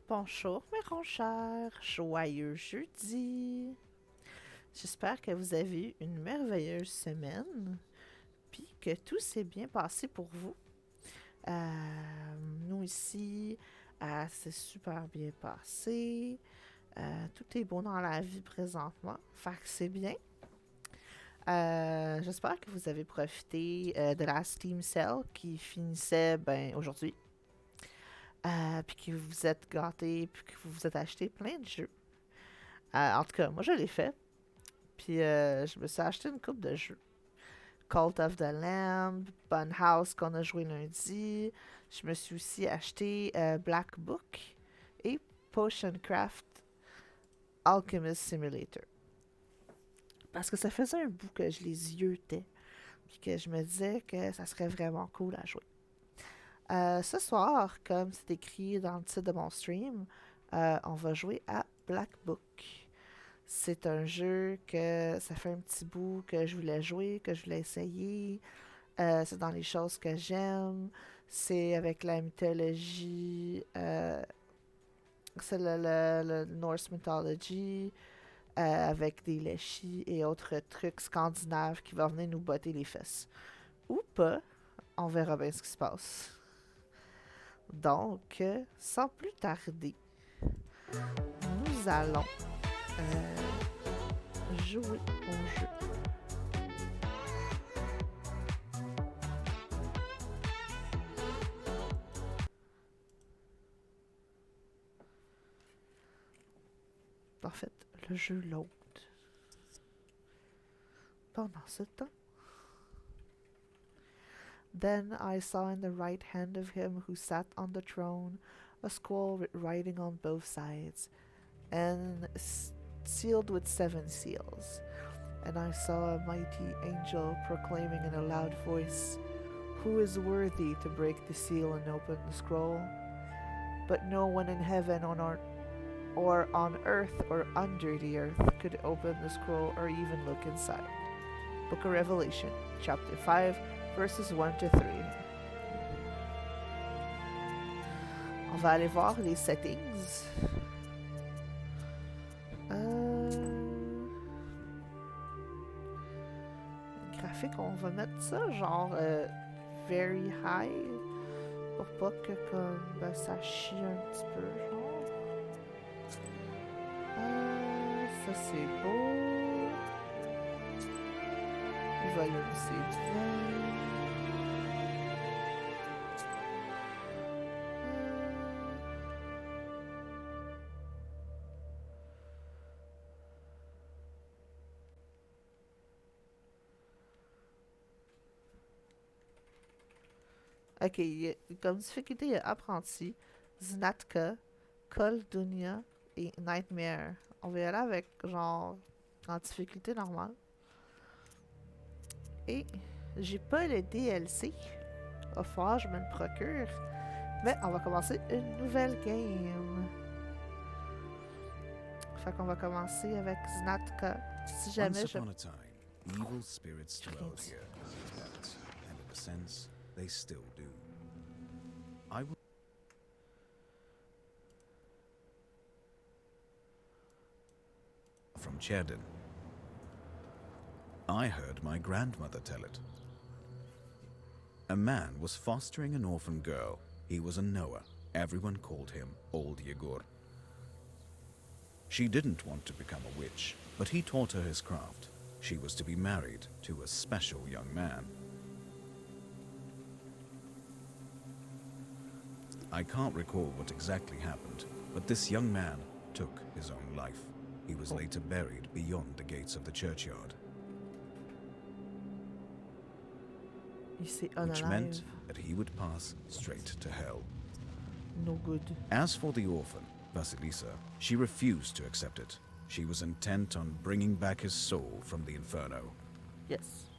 Bonjour mes roncheurs, joyeux jeudi. J'espère que vous avez eu une merveilleuse semaine, puis que tout s'est bien passé pour vous. Nous ici, c'est super bien passé. Tout est beau dans la vie présentement, fait que c'est bien. J'espère que vous avez profité de la Steam Sale qui finissait aujourd'hui. Puis que vous vous êtes gâtés, puis que vous vous êtes acheté plein de jeux. En tout cas, moi je l'ai fait. Puis je me suis acheté une coupe de jeux. Cult of the Lamb, House qu'on a joué lundi. Je me suis aussi acheté Black Book et Potion Craft Alchemist Simulator. Parce que ça faisait un bout que je les yeutais. Puis que je me disais que ça serait vraiment cool à jouer. Ce soir, comme c'est écrit dans le titre de mon stream, on va jouer à Black Book. C'est un jeu que ça fait un petit bout que je voulais jouer, que je voulais essayer. C'est dans les choses que j'aime. C'est avec la mythologie. C'est le Norse Mythology. Avec des léchis et autres trucs scandinaves qui vont venir nous botter les fesses. Ou pas. On verra bien ce qui se passe. Donc, sans plus tarder, nous allons jouer au jeu. En fait, le jeu load. Pendant ce temps. Then I saw in the right hand of him who sat on the throne a scroll with writing on both sides, and sealed with 7 seals. And I saw a mighty angel proclaiming in a loud voice, "Who is worthy to break the seal and open the scroll?" But no one in heaven, or on earth, or under the earth could open the scroll or even look inside. Book of Revelation, chapter 5, verses 1 to 3. On va aller voir les settings. Graphique, on va mettre ça genre very high pour pas que comme ça chie un petit peu genre. Ça c'est beau. Le volume c'est bien. Ok, comme difficulté, il y a apprenti, Znatka, Kol Dunya et Nightmare. On va y aller avec genre en difficulté normale. Et j'ai pas le DLC. Au fort, je me le procure. Mais on va commencer une nouvelle game. Fait qu'on va commencer avec Znatka. Si jamais Once je. upon a time, evil spirits dwelled here, and in a sense, they still do. I will. From Cherden. I heard my grandmother tell it. A man was fostering an orphan girl. He was a Noah. Everyone called him Old Yegor. She didn't want to become a witch, but he taught her his craft. She was to be married to a special young man. I can't recall what exactly happened, but this young man took his own life. He was later buried beyond the gates of the churchyard, which meant that he would pass straight to hell. No good. As for the orphan, Vasilisa, she refused to accept it. She was intent on bringing back his soul from the inferno. Yes.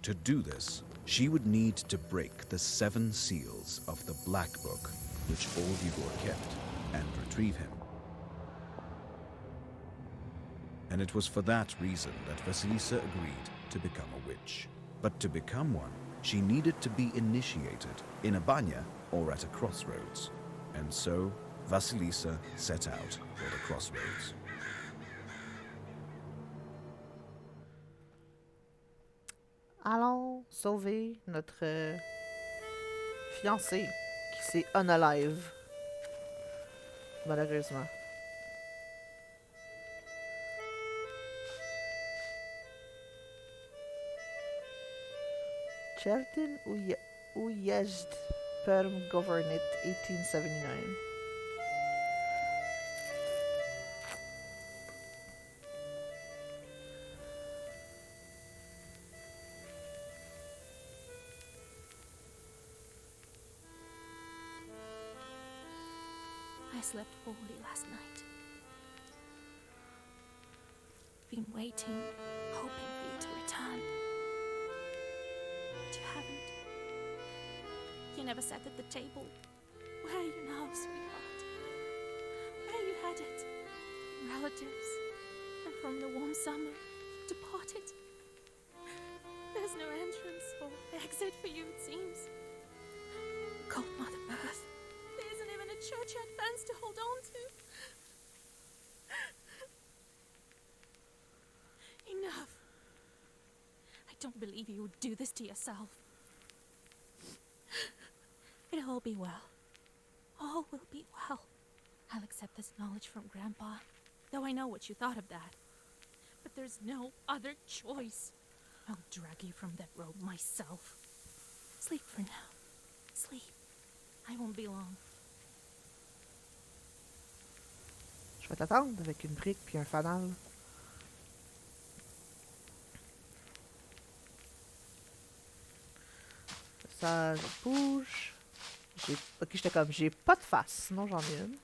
To do this, she would need to break the 7 seals of the Black Book, which Old Igor kept, and retrieve him. And it was for that reason that Vasilisa agreed to become a witch. But to become one, she needed to be initiated in a banya or at a crossroads. And so, Vasilisa set out for the crossroads. Allons sauver notre fiancé qui s'est unalive. Malheureusement. Chelten Ujeżd Perm Governit 1879. I slept poorly last night. Been waiting, hoping for you to return. But you haven't. You never sat at the table. Where are you now, sweetheart? Where are you headed? Relatives. And from the warm summer, you departed. There's no entrance or exit for you, it seems. Cold Mother Earth. There isn't even a churchyard fence to hold on to. Enough. I don't believe you would do this to yourself. It'll all be well. All will be well. I'll accept this knowledge from Grandpa, though I know what you thought of that. But there's no other choice. I'll drag you from that road myself. Sleep for now. Sleep. I won't be long. Je vais t'attendre avec une brique puis un fanal. Ça, je bouge. Ok, j'étais comme, j'ai pas de face, sinon j'en ai une.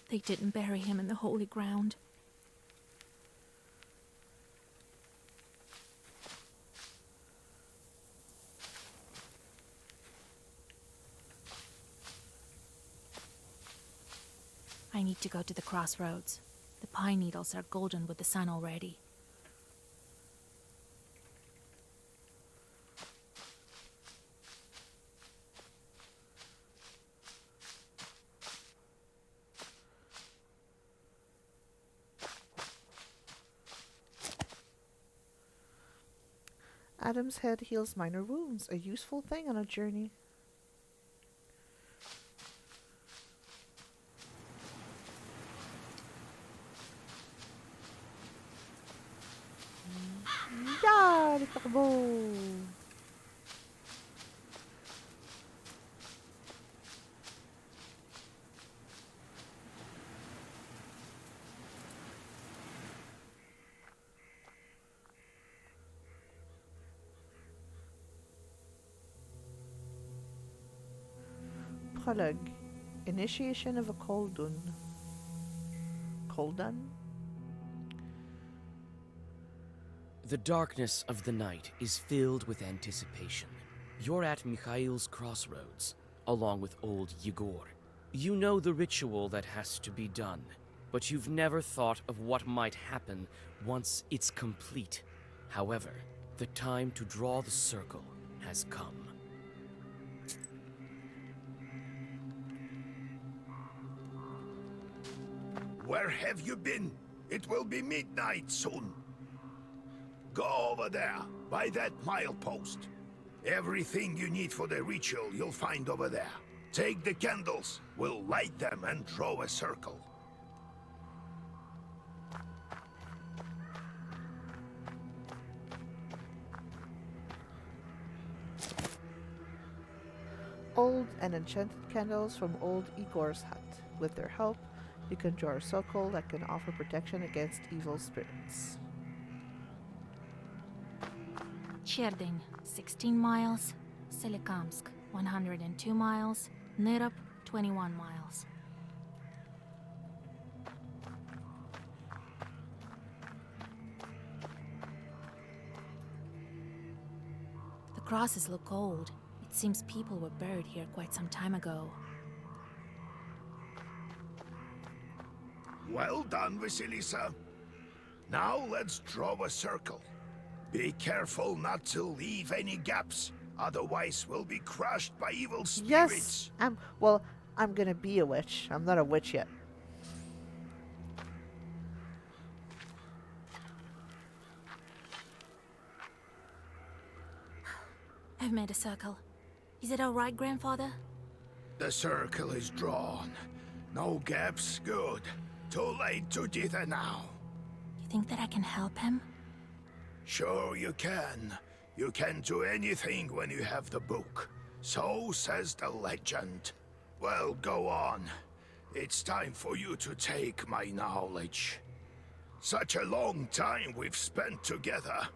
They didn't bury him in the holy ground. I need to go to the crossroads. The pine needles are golden with the sun already. Adam's head heals minor wounds, a useful thing on a journey. Yeah, les corbeaux! Prologue. Initiation of a Koldun. Koldun? The darkness of the night is filled with anticipation. You're at Mikhail's crossroads, along with old Yegor. You know the ritual that has to be done, but you've never thought of what might happen once it's complete. However, the time to draw the circle has come. Where have you been? It will be midnight soon. Go over there, by that milepost. Everything you need for the ritual you'll find over there. Take the candles, we'll light them and draw a circle. Old and enchanted candles from old Igor's hut. With their help, you can draw a circle that can offer protection against evil spirits. Cherding, 16 miles. Solikamsk, 102 miles. Nirop, 21 miles. The crosses look old. It seems people were buried here quite some time ago. Well done, Vasilisa. Now let's draw a circle. Be careful not to leave any gaps. Otherwise, we'll be crushed by evil Yes, spirits. I'm gonna be a witch. I'm not a witch yet. I've made a circle. Is it all right, Grandfather? The circle is drawn. No gaps, good. Too late to dither now. You think that I can help him? Sure you can. You can do anything when you have the book. So says the legend. Well, go on. It's time for you to take my knowledge. Such a long time we've spent together.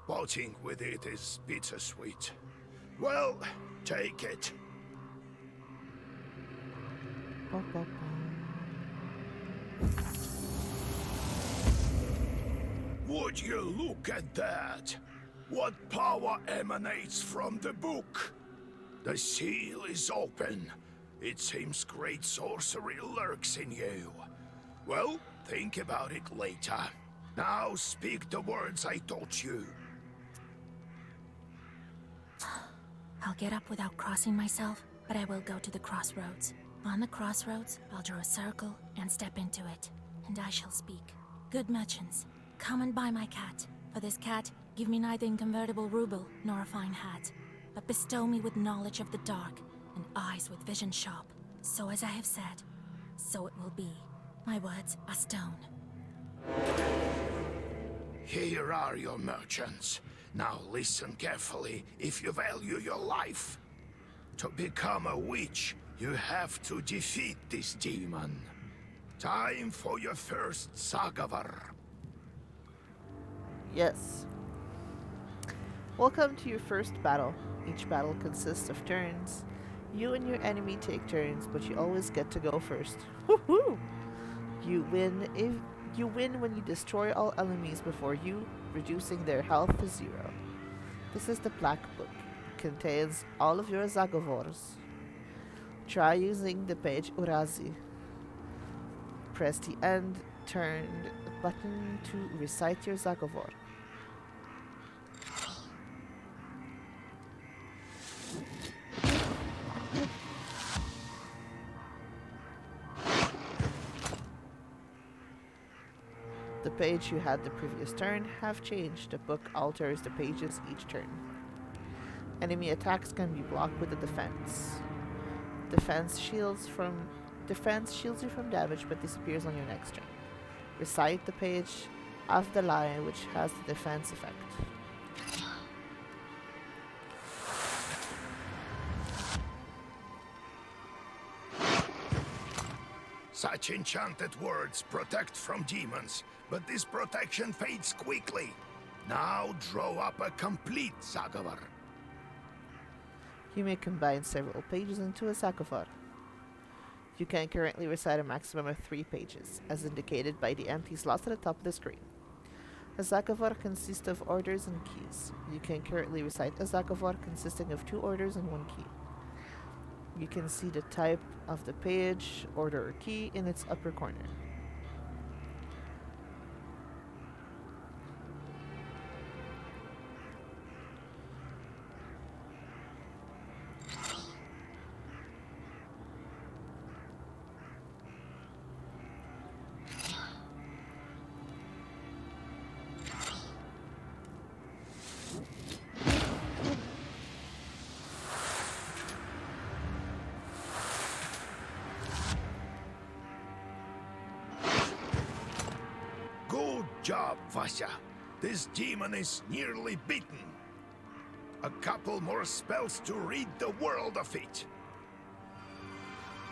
Parting with it is bittersweet. Well, take it. Ba, ba, ba. Would you look at that? What power emanates from the book? The seal is open. It seems great sorcery lurks in you. Well, think about it later. Now speak the words I taught you. I'll get up without crossing myself, but I will go to the crossroads. On the crossroads, I'll draw a circle and step into it, and I shall speak. Good merchants, come and buy my cat. For this cat, give me neither inconvertible ruble nor a fine hat, but bestow me with knowledge of the dark and eyes with vision sharp. So as I have said, so it will be. My words are stone. Here are your merchants. Now listen carefully if you value your life. To become a witch, you have to defeat this demon. Time for your first Sagavar. Yes. Welcome to your first battle. Each battle consists of turns. You and your enemy take turns, but you always get to go first. Woohoo! You win when you destroy all enemies before you, reducing their health to 0. This is the Black Book. It contains all of your Zagovors. Try using the page Urazi. Press the end turned button to recite your Zagovor. The page you had the previous turn have changed. The book alters the pages each turn. Enemy attacks can be blocked with a defense. Defense shields you from damage but disappears on your next turn. Recite the page of the line which has the defense effect. Such enchanted words protect from demons, but this protection fades quickly. Now draw up a complete Sagavar. You may combine several pages into a Zagovar. You can currently recite a maximum of 3 pages, as indicated by the empty slots at the top of the screen. A Zagovar consists of orders and keys. You can currently recite a Zagovar consisting of 2 orders and 1 key. You can see the type of the page, order, or key in its upper corner. Good job, Vasya. This demon is nearly beaten. A couple more spells to rid the world of it.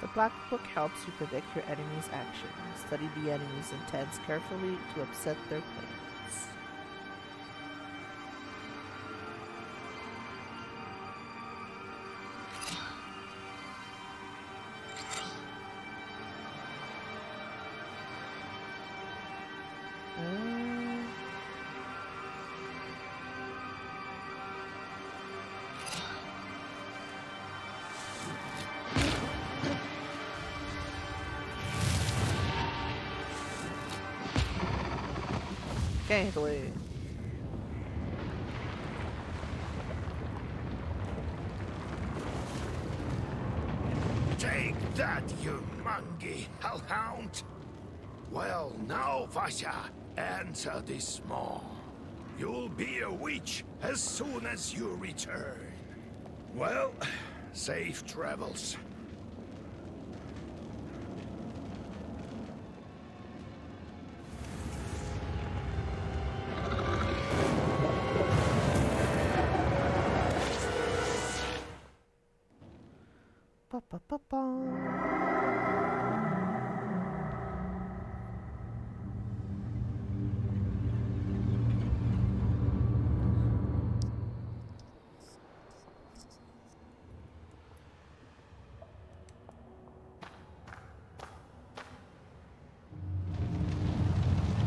The Black Book helps you predict your enemy's action. Study the enemy's intents carefully to upset their plans. Gangly. you mangy hellhound. Well, now, Vasha, answer this maw. You'll be a witch as soon as you return. Well, safe travels. Pa, pa, pa, pa.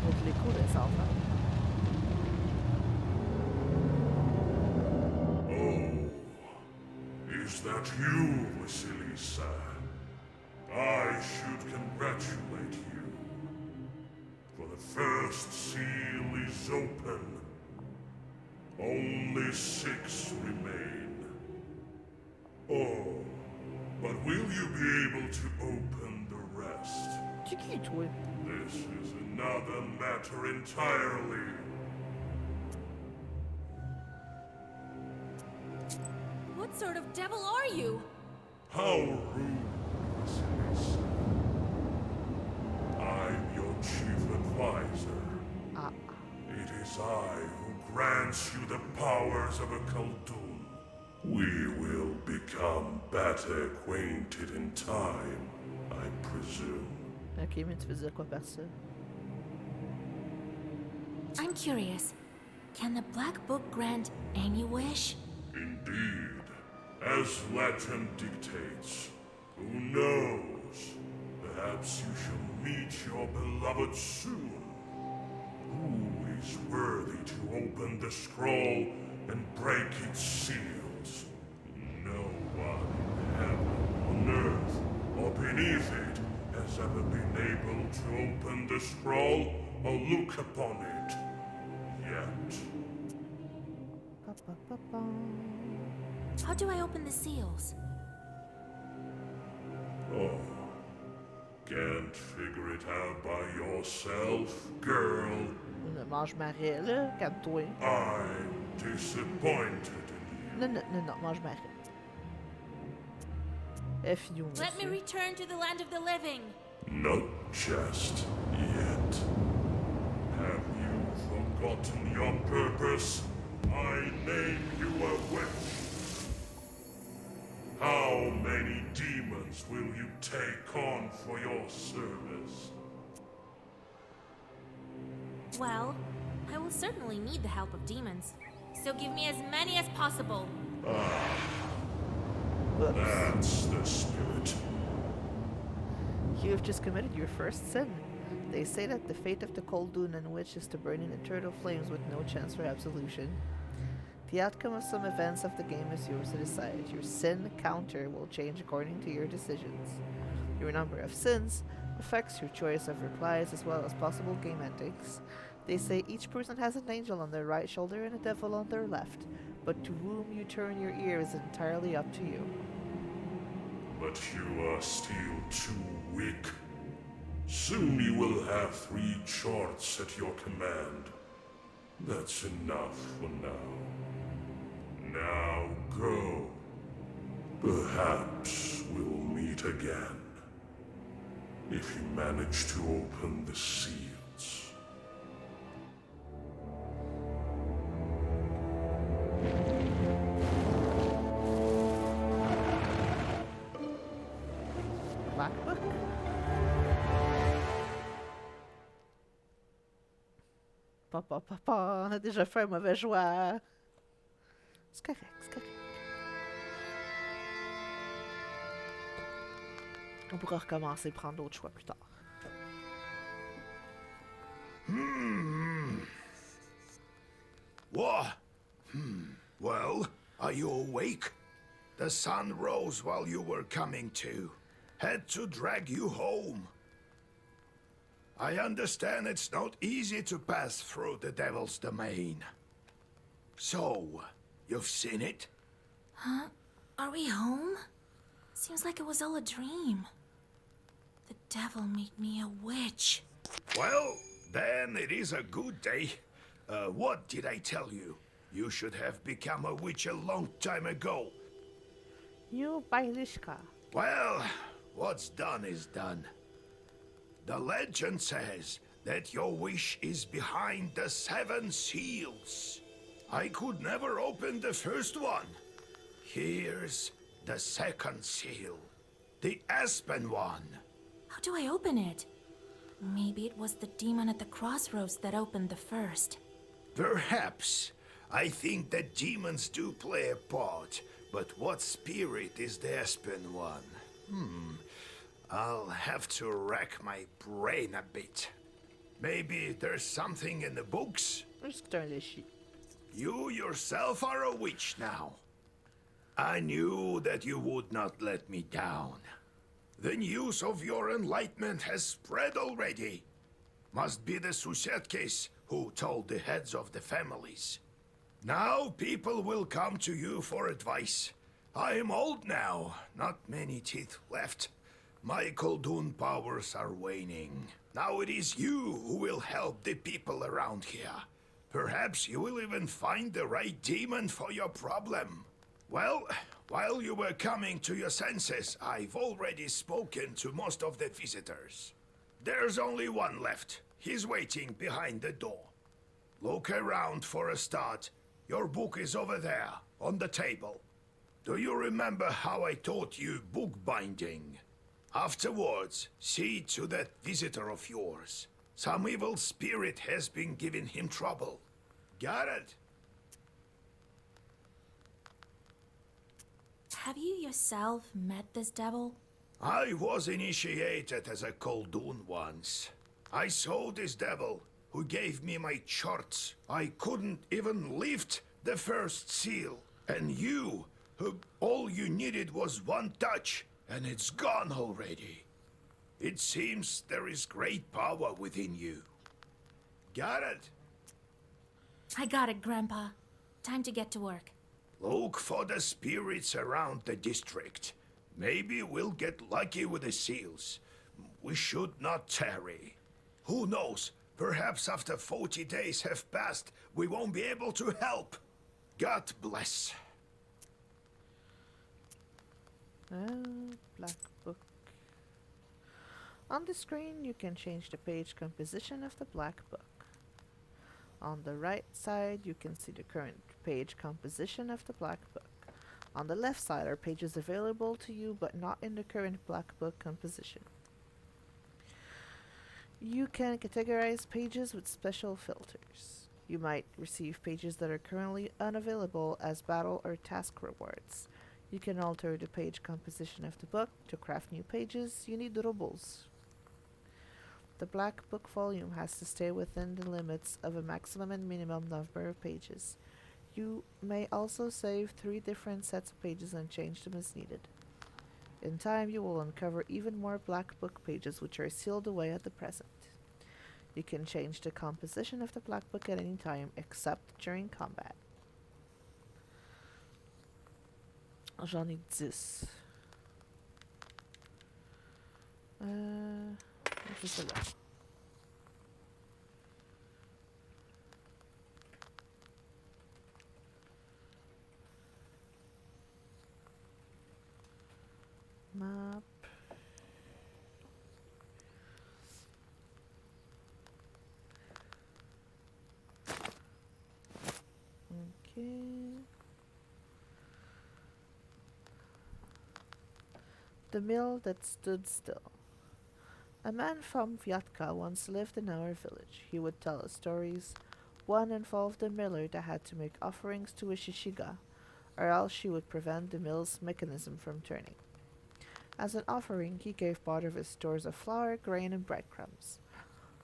Avec les coups des enfants. Is that you, Vasilisa? I should congratulate you. For the first seal is open. Only 6 remain. Oh, but will you be able to open the rest? Tu qui, toi? This is another matter entirely. What sort of devil are you? How rude, Vasilisa. I'm your chief advisor. It is I who grants you the powers of a Khaldun. We will become better acquainted in time, I presume. Ok, mais tu veux dire quoi par ça? I'm curious. Can the Black Book grant any wish? Indeed, as legend dictates. Who knows? Perhaps you shall meet your beloved soon. Who is worthy to open the scroll and break its seals? No one in heaven, on earth, or beneath it has ever been able to open the scroll or look upon it. Yet. Pa, pa, pa, pa. How do I open the seals? Oh. Can't figure it out by yourself, girl. Mange marais, là. Calme-toi. I'm disappointed in you. Non, non, non, non, mange marais. F you, Let me monsieur. return to the land of the living. Not just yet. Have you forgotten your purpose? I name you a witch. How many demons will you take on for your service? Well, I will certainly need the help of demons. So give me as many as possible. Whoops. That's the spirit. You have just committed your first sin. They say that the fate of the Khaldun and witch is to burn in eternal flames with no chance for absolution. The outcome of some events of the game is yours to decide. Your sin counter will change according to your decisions. Your number of sins affects your choice of replies as well as possible game endings. They say each person has an angel on their right shoulder and a devil on their left, but to whom you turn your ear is entirely up to you. But you are still too weak. Soon you will have 3 charts at your command. That's enough for now. Now go. Perhaps we'll meet again. If you manage to open the seals. Black Book? Papa, papa, on a déjà fait un mauvais joueur. C'est correct, c'est correct. On pourra recommencer et prendre d'autres choix plus tard. What? Well, are you awake? The sun rose while you were coming to. Had to drag you home. I understand it's not easy to pass through the Devil's Domain. So, you've seen it? Huh? Are we home? Seems like it was all a dream. devil made me a witch. Well, then it is a good day. What did I tell you? You should have become a witch a long time ago. You Bailishka. Well, what's done is done. The legend says that your wish is behind the 7 seals. I could never open the first one. Here's the second seal, the aspen one. How do I open it? Maybe it was the demon at the crossroads that opened the first. Perhaps. I think that demons do play a part, but what spirit is the aspen one? I'll have to rack my brain a bit. Maybe there's something in the books? You yourself are a witch now. I knew that you would not let me down. The news of your enlightenment has spread already. Must be the Susetkes who told the heads of the families. Now people will come to you for advice. I am old now, not many teeth left. My Koldun powers are waning. Now it is you who will help the people around here. Perhaps you will even find the right demon for your problem. Well, while you were coming to your senses, I've already spoken to most of the visitors. There's only one left. He's waiting behind the door. Look around for a start. Your book is over there, on the table. Do you remember how I taught you bookbinding? Afterwards, see to that visitor of yours. Some evil spirit has been giving him trouble. Got it? Have you yourself met this devil? I was initiated as a Koldun once. I saw this devil, who gave me my charts. I couldn't even lift the first seal. And you, who all you needed was one touch, and it's gone already. It seems there is great power within you. Got it? I got it, Grandpa. Time to get to work. Look for the spirits around the district. Maybe we'll get lucky with the seals. We should not tarry. Who knows? Perhaps after 40 days have passed, we won't be able to help. God bless. Black book. On the screen, you can change the page composition of the black book. On the right side, you can see the current page composition of the black book. On the left side are pages available to you but not in the current black book composition. You can categorize pages with special filters. You might receive pages that are currently unavailable as battle or task rewards. You can alter the page composition of the book. To craft new pages, you need rubles. The black book volume has to stay within the limits of a maximum and minimum number of pages. You may also save 3 different sets of pages and change them as needed. In time, you will uncover even more black book pages which are sealed away at the present. You can change the composition of the black book at any time except during combat. J'en ai 10. C'est celle-là. Map. Okay. The mill that stood still. A man from Vyatka once lived in our village. He would tell us stories. One involved a miller that had to make offerings to a shishiga, or else she would prevent the mill's mechanism from turning. As an offering, he gave part of his stores of flour, grain, and breadcrumbs.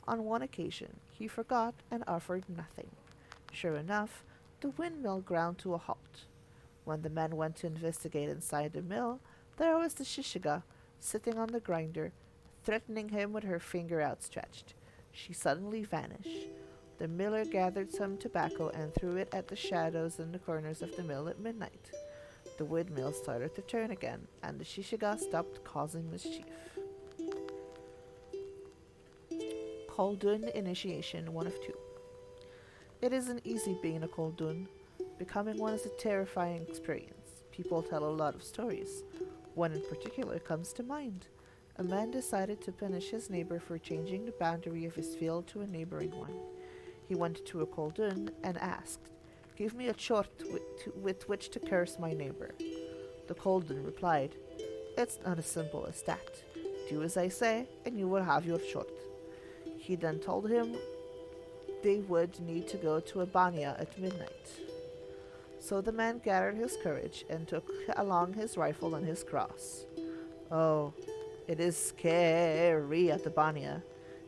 On one occasion, he forgot and offered nothing. Sure enough, the windmill ground to a halt. When the men went to investigate inside the mill, there was the shishiga, sitting on the grinder, threatening him with her finger outstretched. She suddenly vanished. The miller gathered some tobacco and threw it at the shadows in the corners of the mill at midnight. The windmill started to turn again, and the shishiga stopped causing mischief. Koldun initiation, one of two. It isn't easy being a Koldun. Becoming one is a terrifying experience. People tell a lot of stories. One in particular comes to mind. A man decided to punish his neighbor for changing the boundary of his field to a neighboring one. He went to a Koldun and asked, "Give me a chort with which to curse my neighbor." The Koldun replied, "It's not as simple as that. Do as I say, and you will have your chort." He then told him they would need to go to a banya at midnight. So the man gathered his courage and took along his rifle and his cross. Oh, it is scary at the banya.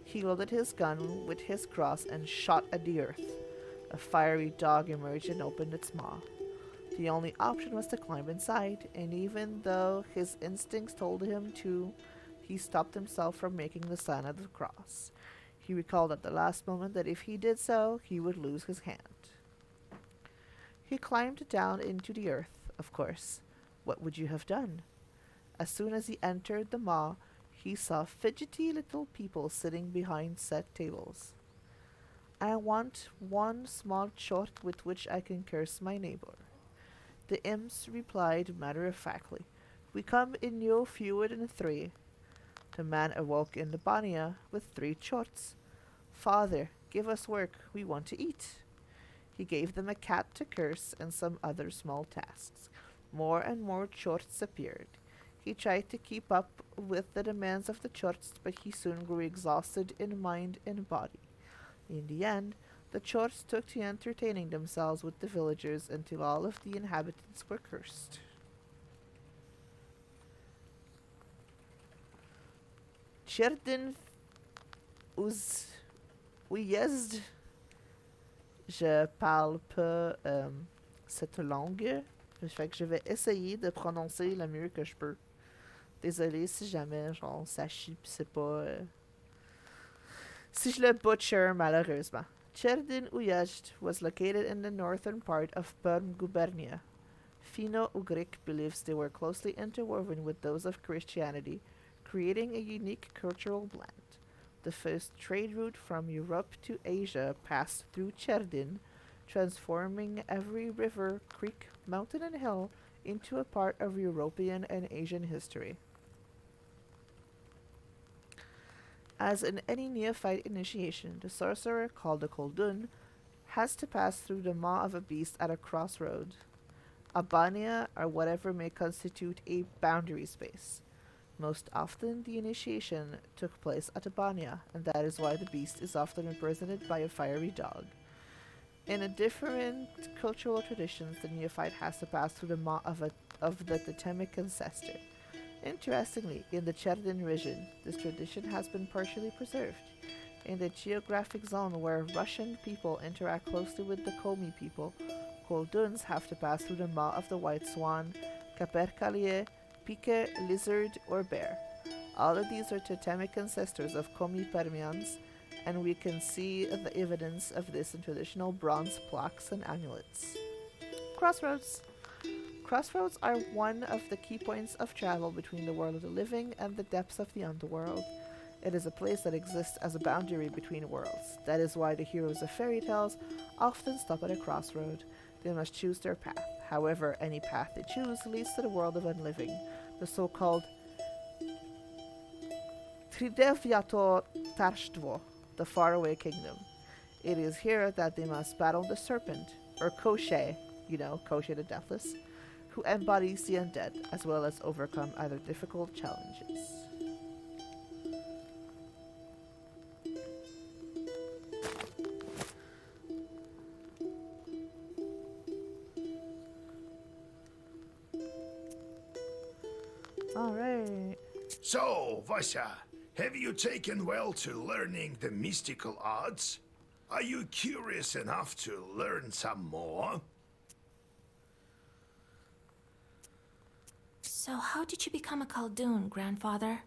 He loaded his gun with his cross and shot at the earth. A fiery dog emerged and opened its maw. The only option was to climb inside, and even though his instincts told him to, he stopped himself from making the sign of the cross. He recalled at the last moment that if he did so, he would lose his hand. He climbed down into the earth, of course. What would you have done? As soon as he entered the maw, he saw fidgety little people sitting behind set tables. "I want one small chort with which I can curse my neighbor." The imps replied matter-of-factly, "We come in no fewer than 3. The man awoke in the banya with 3 chorts. "Father, give us work, we want to eat." He gave them a cat to curse and some other small tasks. More and more chorts appeared. He tried to keep up with the demands of the chorts, but he soon grew exhausted in mind and body. In the end, the chorts took to entertaining themselves with the villagers until all of the inhabitants were cursed. Tcherdin Ouyezd. Je parle pas cette langue, fait que je vais essayer de prononcer le mieux que je peux. Désolée si jamais genre ça chie pis c'est pas si je le butcher malheureusement. Tcherdin Ouyezd was located in the northern part of Perm gubernia. Finno-Ugric believes they were closely interwoven with those of Christianity, creating a unique cultural blend. The first trade route from Europe to Asia passed through Tcherdin, transforming every river, creek, mountain, and hill into a part of European and Asian history. As in any neophyte initiation, the sorcerer, called a Koldun, has to pass through the maw of a beast at a crossroad, a banya, or whatever may constitute a boundary space. Most often, the initiation took place at a banya, and that is why the beast is often represented by a fiery dog. In a different cultural traditions, the neophyte has to pass through the maw of the totemic ancestor. Interestingly, in the Tcherdin region, this tradition has been partially preserved. In the geographic zone where Russian people interact closely with the Komi people, Kolduns have to pass through the maw of the white swan, capercaillier, pike, lizard, or bear. All of these are totemic ancestors of Komi Permians, and we can see the evidence of this in traditional bronze plaques and amulets. Crossroads. Crossroads are one of the key points of travel between the world of the living and the depths of the underworld. It is a place that exists as a boundary between worlds. That is why the heroes of fairy tales often stop at a crossroad. They must choose their path. However, any path they choose leads to the world of unliving, the so-called Trideviator Tarstvo, the faraway kingdom. It is here that they must battle the serpent, or Koshé, Koshé the Deathless, who embodies the undead, as well as overcome other difficult challenges. Alright. So, Vasya, have you taken well to learning the mystical arts? Are you curious enough to learn some more? So, how did you become a Khaldun, grandfather?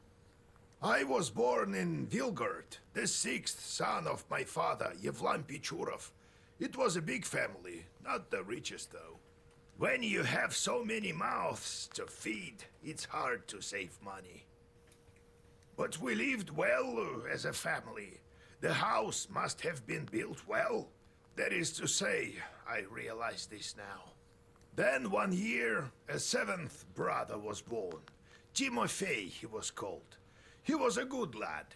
I was born in Vilgard, the 6th son of my father, Yevlam Pichurov. It was a big family, not the richest though. When you have so many mouths to feed, it's hard to save money. But we lived well as a family. The house must have been built well. That is to say, I realize this now. Then one year, a seventh brother was born. Timofey he was called. He was a good lad.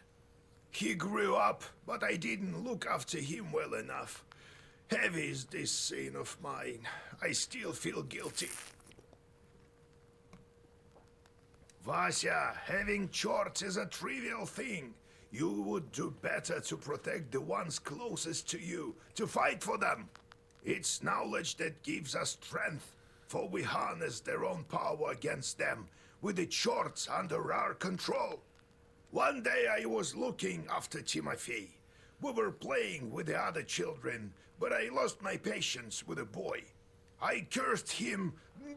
He grew up, but I didn't look after him well enough. Heavy is this sin of mine. I still feel guilty. Vasya, having chores is a trivial thing. You would do better to protect the ones closest to you, to fight for them. It's knowledge that gives us strength, for we harness their own power against them, with the chores under our control. One day I was looking after Timofey. We were playing with the other children, but I lost my patience with the boy. I cursed him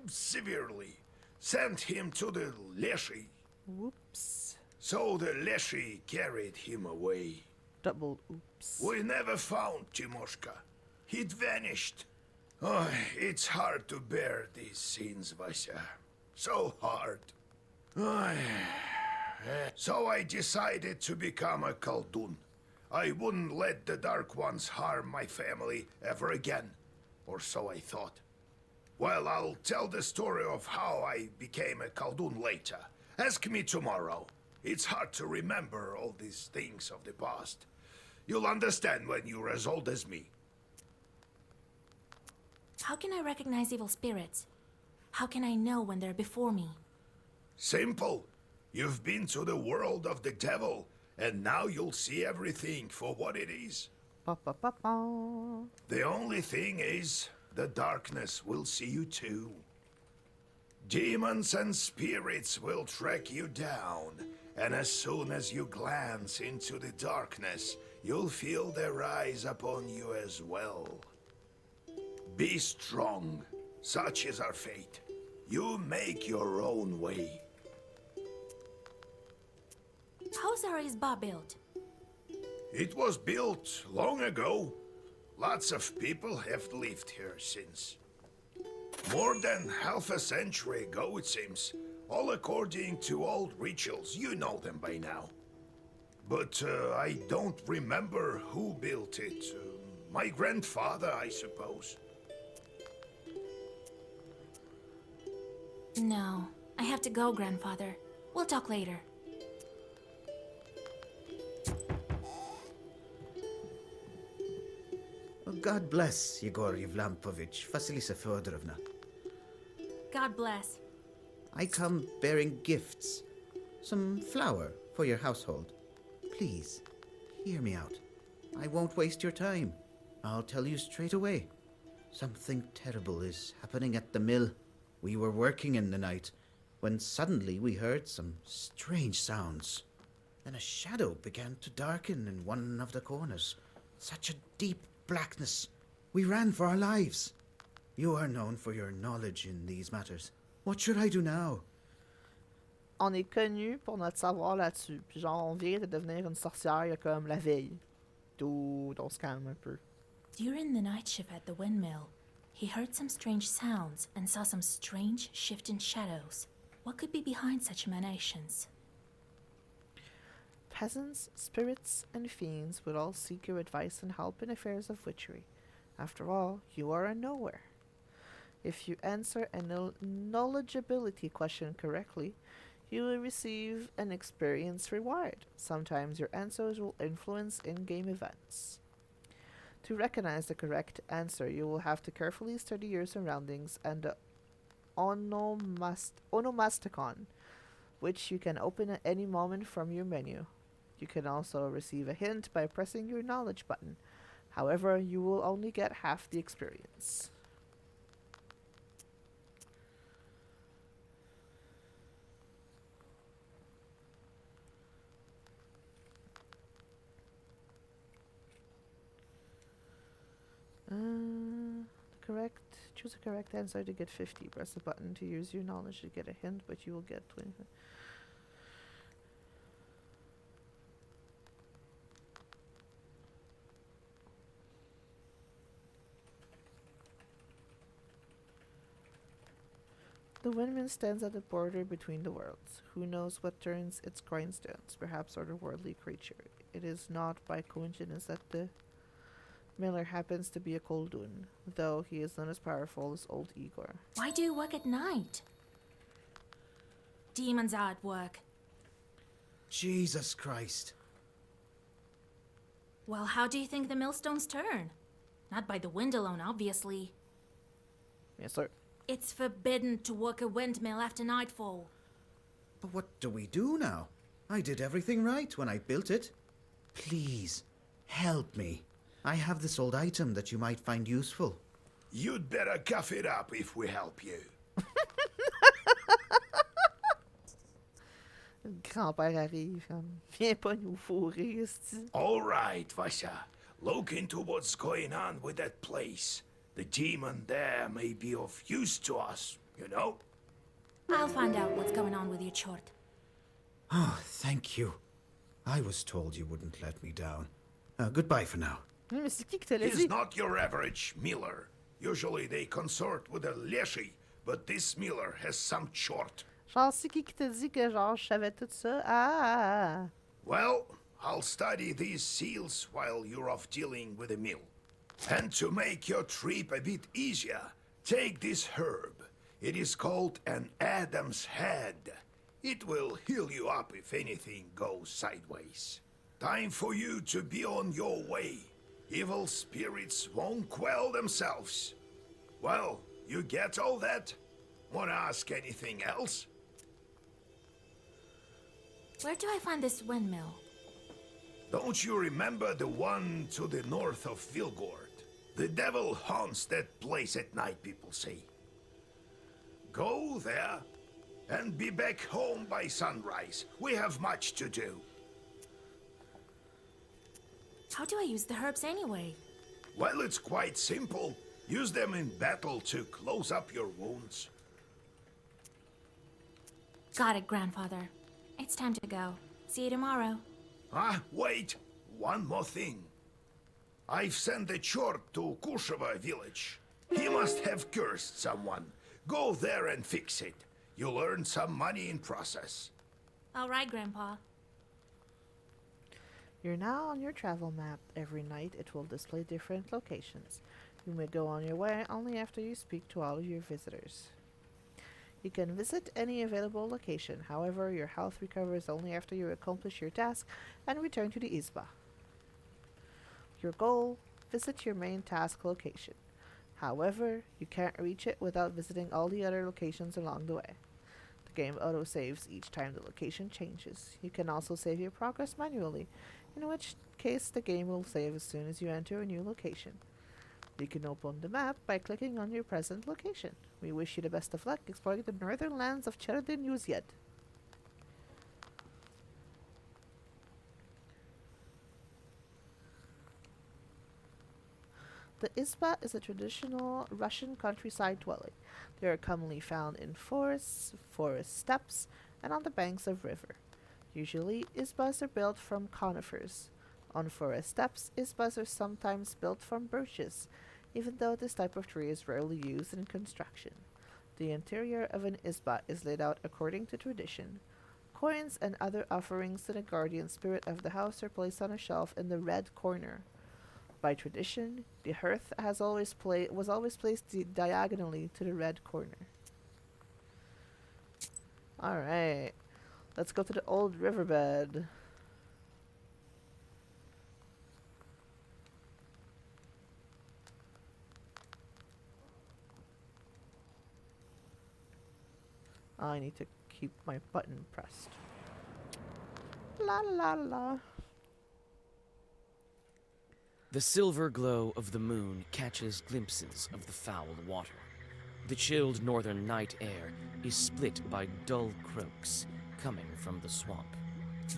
severely, sent him to the Leshy. Whoops. So the Leshy carried him away. Double oops. We never found Timoshka. He'd vanished. Oh, it's hard to bear these scenes, Vasya. So hard. Oh, so I decided to become a Khaldun. I wouldn't let the Dark Ones harm my family ever again. Or so I thought. Well, I'll tell the story of how I became a Khaldun later. Ask me tomorrow. It's hard to remember all these things of the past. You'll understand when you're as old as me. How can I recognize evil spirits? How can I know when they're before me? Simple. You've been to the world of the devil, and now you'll see everything for what it is. Ba, ba, ba, ba. The only thing is, the darkness will see you too. Demons and spirits will track you down, and as soon as you glance into the darkness, you'll feel their eyes upon you as well. Be strong. Such is our fate. You make your own way. How's our Izba built? It was built long ago. Lots of people have lived here since. More than half a century ago, it seems. All according to old rituals. You know them by now. But I don't remember who built it. My grandfather, I suppose. No, I have to go, Grandfather. We'll talk later. God bless Yegor Yevlampovich, Vasilisa Fyodorovna. God bless. I come bearing gifts. Some flour for your household. Please, hear me out. I won't waste your time. I'll tell you straight away. Something terrible is happening at the mill. We were working in the night, when suddenly we heard some strange sounds. Then a shadow began to darken in one of the corners. Such a deep blackness. We ran for our lives. You are known for your knowledge in these matters. What should I do now? On est connu pour notre savoir là-dessus. Puis genre, on vient de devenir une sorcière il y a comme la veille. Tout, on se calme un peu. During the night shift at the windmill, he heard some strange sounds and saw some strange shift in shadows. What could be behind such emanations? Peasants, spirits, and fiends would all seek your advice and help in affairs of witchery. After all, you are a nowhere. If you answer a knowledgeability question correctly, you will receive an experience reward. Sometimes your answers will influence in-game events. To recognize the correct answer, you will have to carefully study your surroundings and the onomasticon, which you can open at any moment from your menu. You can also receive a hint by pressing your knowledge button. However, you will only get half the experience. Choose a correct answer to get 50. Press the button to use your knowledge to get a hint, but you will get 20. The windmill stands at the border between the worlds. Who knows what turns its grindstones? Perhaps otherworldly creature. It is not by coincidence that the miller happens to be a Koldun, though he is not as powerful as old Igor. Why do you work at night? Demons are at work. Jesus Christ. Well, how do you think the millstones turn? Not by the wind alone, obviously. Yes, sir. It's forbidden to work a windmill after nightfall. But what do we do now? I did everything right when I built it. Please, help me. I have this old item that you might find useful. You'd better cough it up if we help you. Le grand-père arrive, comme, viens pas nous fourrer, esti. All right, Vasha. Look into what's going on with that place. The demon there may be of use to us, you know? I'll find out what's going on with your chort. Oh, thank you. I was told you wouldn't let me down. Goodbye for now. Mais c'est qui te l'a He's dit? not your average miller. Usually they consort with a leshy, but this miller has some chort. Genre, c'est qui t'a dit que genre je savais tout ça? Ah! Well, I'll study these seals while you're off dealing with the mill. And to make your trip a bit easier, take this herb. It is called an Adam's Head. It will heal you up if anything goes sideways. Time for you to be on your way. Evil spirits won't quell themselves. Well, you get all that? Wanna ask anything else? Where do I find this windmill? Don't you remember the one to the north of Vilgord? The devil haunts that place at night, people say. Go there and be back home by sunrise. We have much to do. How do I use the herbs anyway? Well, it's quite simple. Use them in battle to close up your wounds. Got it, Grandfather. It's time to go. See you tomorrow. Ah, wait! One more thing. I've sent a chort to Kusheva village. He must have cursed someone. Go there and fix it. You'll earn some money in process. All right, Grandpa. You're now on your travel map. Every night it will display different locations. You may go on your way only after you speak to all of your visitors. You can visit any available location. However, your health recovers only after you accomplish your task and return to the Izba. Your goal: visit your main task location. However, you can't reach it without visiting all the other locations along the way. The game auto-saves each time the location changes. You can also save your progress manually, in which case the game will save as soon as you enter a new location. You can open the map by clicking on your present location. We wish you the best of luck exploring the northern lands of Cheredin Yuzyed. The Izba is a traditional Russian countryside dwelling. They are commonly found in forests, forest steppes, and on the banks of river. Usually, Izbas are built from conifers. On forest steppes, Izbas are sometimes built from birches, even though this type of tree is rarely used in construction. The interior of an Izba is laid out according to tradition. Coins and other offerings to the guardian spirit of the house are placed on a shelf in the red corner. By tradition, the hearth was always placed diagonally to the red corner. Alright, let's go to the old riverbed. I need to keep my button pressed. La la la. The silver glow of the moon catches glimpses of the foul water. The chilled northern night air is split by dull croaks coming from the swamp.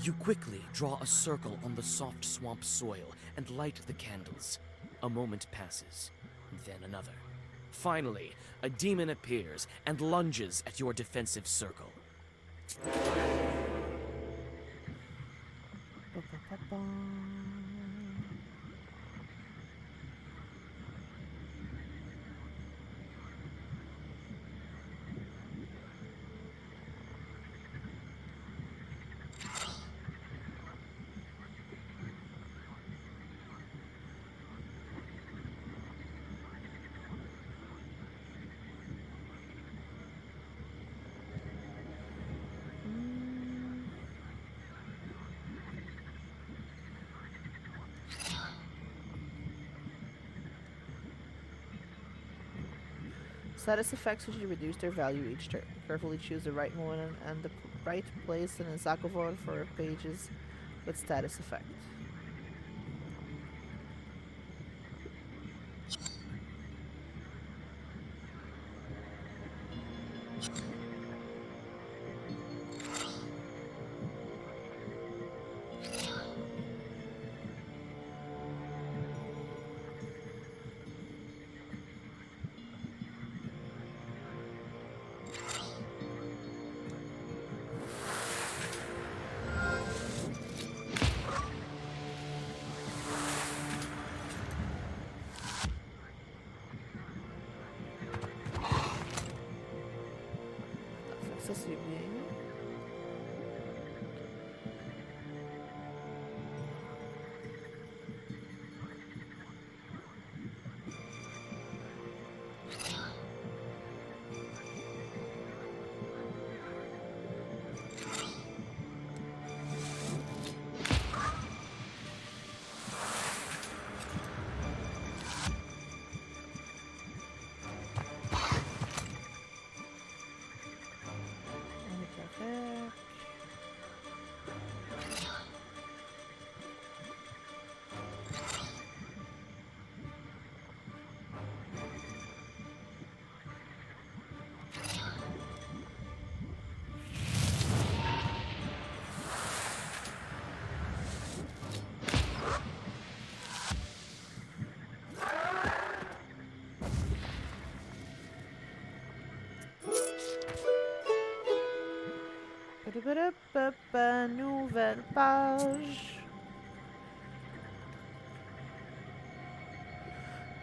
You quickly draw a circle on the soft swamp soil and light the candles. A moment passes, then another. Finally, a demon appears and lunges at your defensive circle. Status effects usually reduce their value each turn. Carefully choose the right moment and the right place in a Zakovod for pages with status effect. Ça c'est bien. On est correct. Ba-da-ba-da-ba-ba, nouvelle page.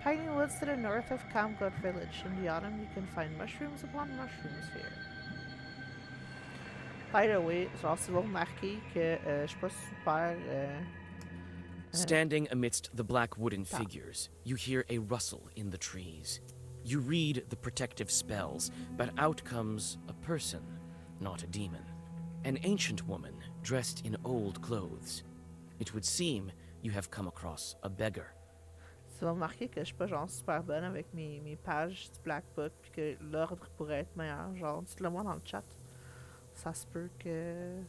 Piney woods to the north of Camgoat village. In the autumn, you can find mushrooms upon mushrooms here. By the way, genre, si vous remarquez que je suis pas super. Standing amidst the black wooden Stop. figures, you hear a rustle in the trees. You read the protective spells, but out comes a person, not a demon. An ancient woman dressed in old clothes. It would seem you have come across a beggar. Si vous remarquez que je suis pas genre super bonne avec mes pages du Black Book puis que l'ordre pourrait être meilleur, genre dites-le moi dans le chat. Ça se peut que.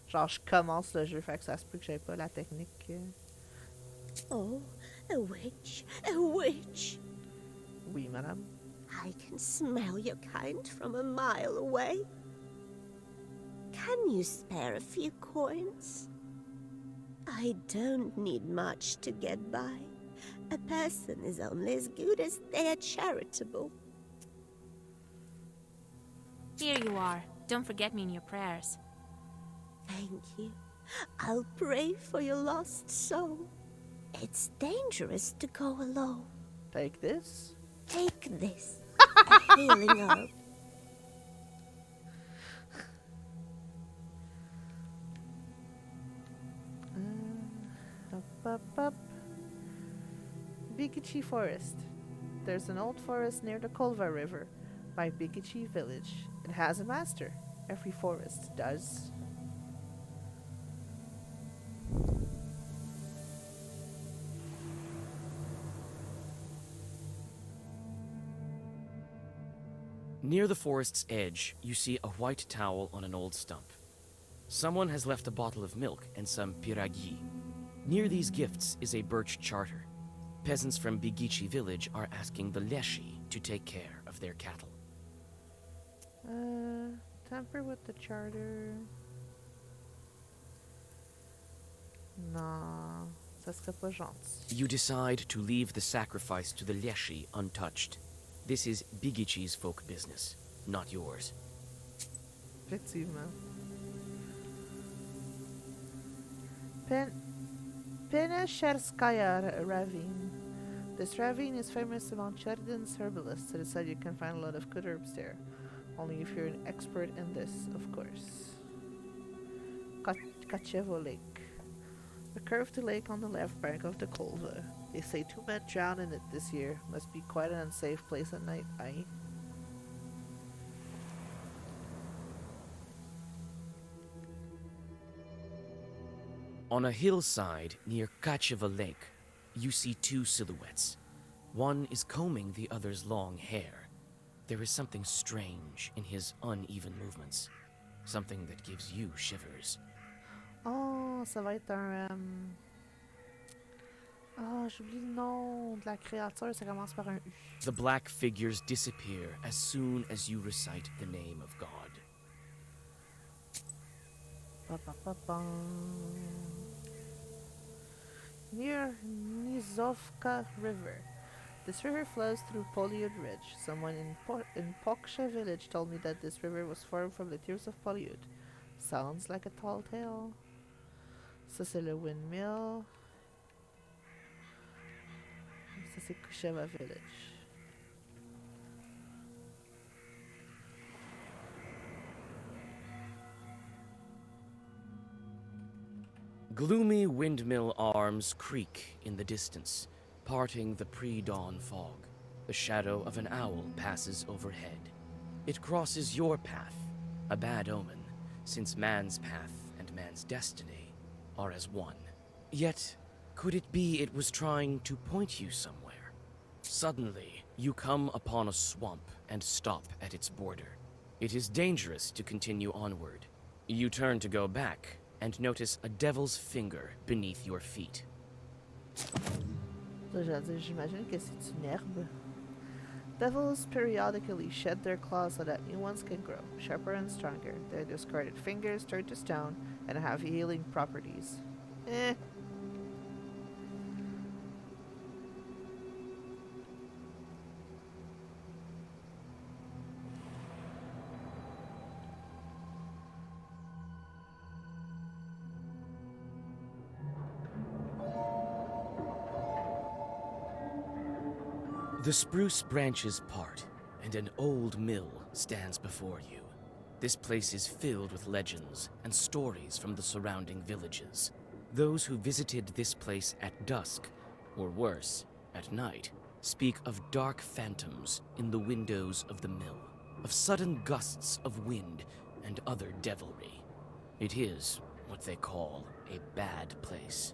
Genre je commence le jeu, fait que ça se peut que j'aie pas la technique. Oh, a witch, a witch. Oui, madame. I can smell your kind from a mile away. Can you spare a few coins? I don't need much to get by. A person is only as good as they are charitable. Here you are. Don't forget me in your prayers. Thank you. I'll pray for your lost soul. It's dangerous to go alone. Take this. Take this. A healing herb. Up. Bigichi Forest. There's an old forest near the Kolva River by Bigichi village. It has a master. Every forest does. Near the forest's edge, you see a white towel on an old stump. Someone has left a bottle of milk and some piragi. Near these gifts is a birch charter. Peasants from Bigichi village are asking the Leshi to take care of their cattle. Tamper with the charter. Non, ça serait pas gentil. You decide to leave the sacrifice to the Leshi untouched. This is Bigichi's folk business, not yours. Effectivement. Penasherskaya ravine. This ravine is famous among Cherdin's herbalists. It is said you can find a lot of good herbs there. Only if you're an expert in this, of course. Kachevo Lake. A curved lake on the left bank of the Kolva. They say 2 men drowned in it this year. Must be quite an unsafe place at night, eh? On a hillside near Kacheva Lake, you see 2 silhouettes. One is combing the other's long hair. There is something strange in his uneven movements. Something that gives you shivers. Oh, ça va être un... Oh, j'oublie le nom de la créature, ça commence par un U. The black figures disappear as soon as you recite the name of God. Near Nizovka River. This river flows through Polyud Ridge. Someone in Poksha village told me that this river was formed from the tears of Polyud. Sounds like a tall tale. Ça, c'est le windmill. Ça, c'est Kusheva village. Gloomy windmill arms creak in the distance, parting the pre-dawn fog. The shadow of an owl passes overhead. It crosses your path, a bad omen, since man's path and man's destiny are as one. Yet, could it be it was trying to point you somewhere? Suddenly, you come upon a swamp and stop at its border. It is dangerous to continue onward. You turn to go back, and notice a devil's finger beneath your feet. J'imagine que c'est une herbe. Devils periodically shed their claws so that new ones can grow, sharper and stronger. Their discarded fingers turn to stone and have healing properties. Eh. The spruce branches part, and an old mill stands before you. This place is filled with legends and stories from the surrounding villages. Those who visited this place at dusk, or worse, at night, speak of dark phantoms in the windows of the mill, of sudden gusts of wind and other devilry. It is what they call a bad place.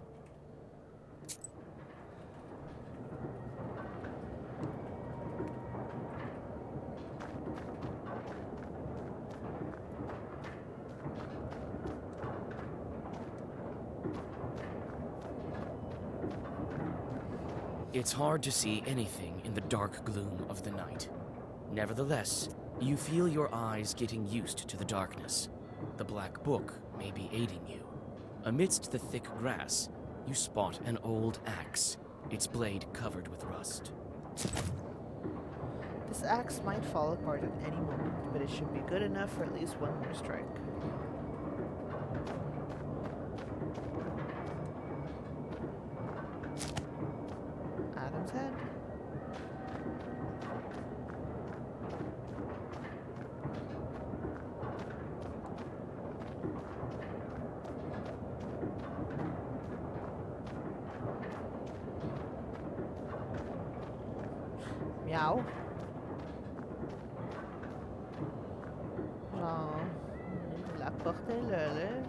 It's hard to see anything in the dark gloom of the night. Nevertheless, you feel your eyes getting used to the darkness. The black book may be aiding you. Amidst the thick grass, you spot an old axe, its blade covered with rust. This axe might fall apart at any moment, but it should be good enough for at least one more strike. Adam's head. Meow. Genre, la portée là.